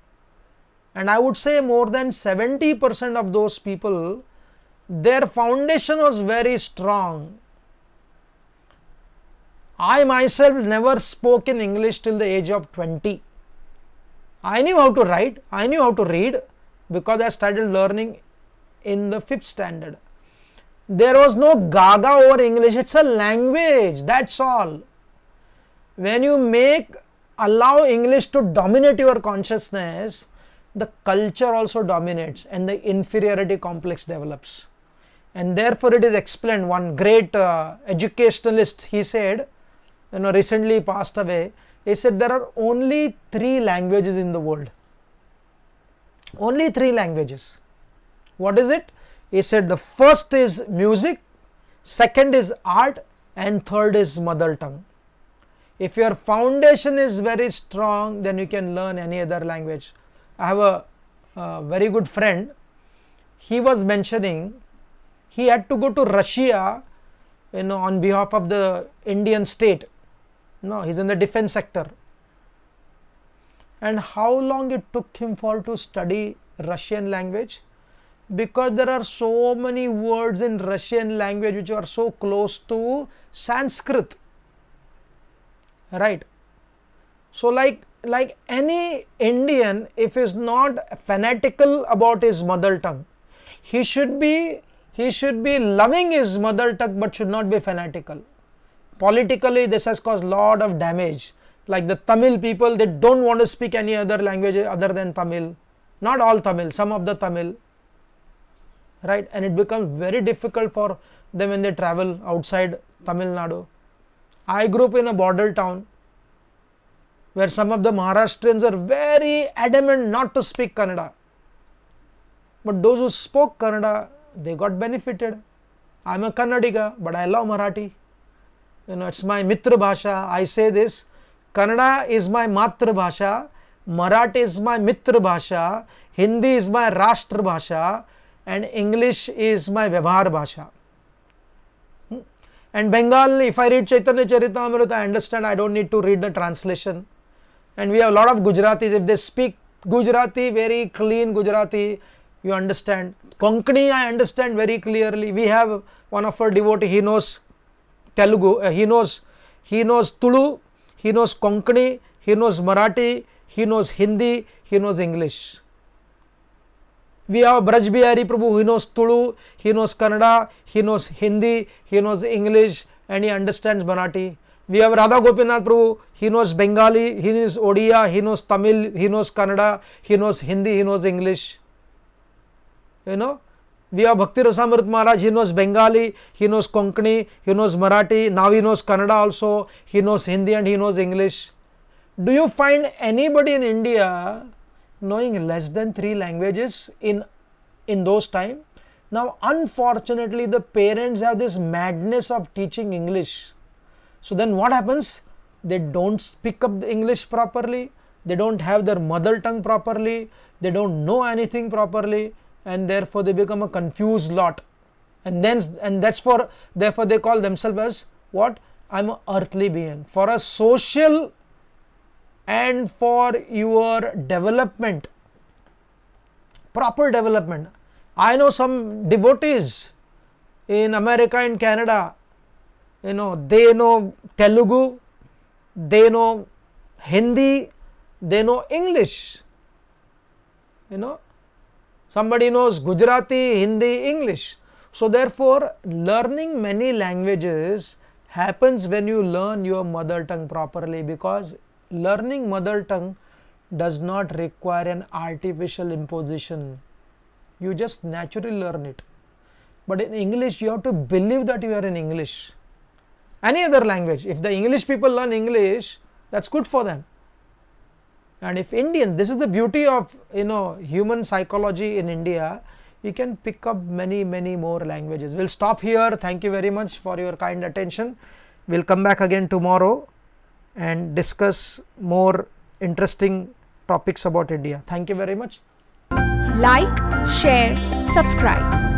and I would say more than 70% of those people, their foundation was very strong. I myself never spoke in English till the age of 20. I knew how to write, I knew how to read, because I started learning in the 5th standard. There was no gaga over English, it's a language, that's all. When you allow English to dominate your consciousness, the culture also dominates and the inferiority complex develops. And therefore it is explained, one great educationalist, he said, recently passed away, he said there are only 3 languages in the world. Only 3 languages. What is it? He said the first is music, second is art and third is mother tongue. If your foundation is very strong, then you can learn any other language. I have a very good friend, he was mentioning he had to go to Russia on behalf of the Indian state. He's in the defense sector. And how long it took him to study Russian language? Because there are so many words in Russian language which are so close to Sanskrit. Right. So like any Indian, if he is not fanatical about his mother tongue, he should be loving his mother tongue but should not be fanatical. Politically this has caused lot of damage. Like the Tamil people, they don't want to speak any other language other than Tamil. Not all Tamil, some of the Tamil. Right, and it becomes very difficult for them when they travel outside Tamil Nadu. I grew up in a border town where some of the Maharashtrians are very adamant not to speak Kannada. But those who spoke Kannada, they got benefited. I am a Kannadiga, but I love Marathi. It's my Mitra Bhasha. I say this, Kannada is my Matra Bhasha, Marathi is my Mitra Bhasha, Hindi is my Rashtra Bhasha, and English is my Vyavhar Bhasha. And Bengal, if I read Chaitanya Charitamrita, I understand, I don't need to read the translation. And we have a lot of Gujaratis, if they speak Gujarati, very clean Gujarati, you understand. Konkani, I understand very clearly. We have one of our devotees, he knows Telugu, he knows Tulu, he knows Konkani, he knows Marathi, he knows Hindi, he knows English. We have Braj Bihari Prabhu, he knows Tulu, he knows Kannada, he knows Hindi, he knows English, and he understands Marathi. We have Radha Gopinath Prabhu, he knows Bengali, he knows Odia, he knows Tamil, he knows Kannada, he knows Hindi, he knows English. You know, we have Bhakti Rasamrit Maharaj, he knows Bengali, he knows Konkani, he knows Marathi, now he knows Kannada also, he knows Hindi and he knows English. Do you find anybody in India knowing less than 3 languages in those times? Now unfortunately the parents have this madness of teaching English. So then what happens? They don't speak up the English properly, they don't have their mother tongue properly, they don't know anything properly, and therefore they become a confused lot. And therefore they call themselves as what? I'm an earthly being. For a social and for your development, proper development. I know some devotees in America and Canada, they know Telugu, they know Hindi, they know English. Somebody knows Gujarati, Hindi, English. So therefore, learning many languages happens when you learn your mother tongue properly, because learning mother tongue does not require an artificial imposition. You just naturally learn it. But in English, you have to believe that you are in English. Any other language, if the English people learn English, that's good for them. And if Indian, this is the beauty of human psychology in India, you can pick up many more languages. We'll stop here. Thank you very much for your kind attention. We'll come back again tomorrow and discuss more interesting topics about India. Thank you very much. Like, share, subscribe.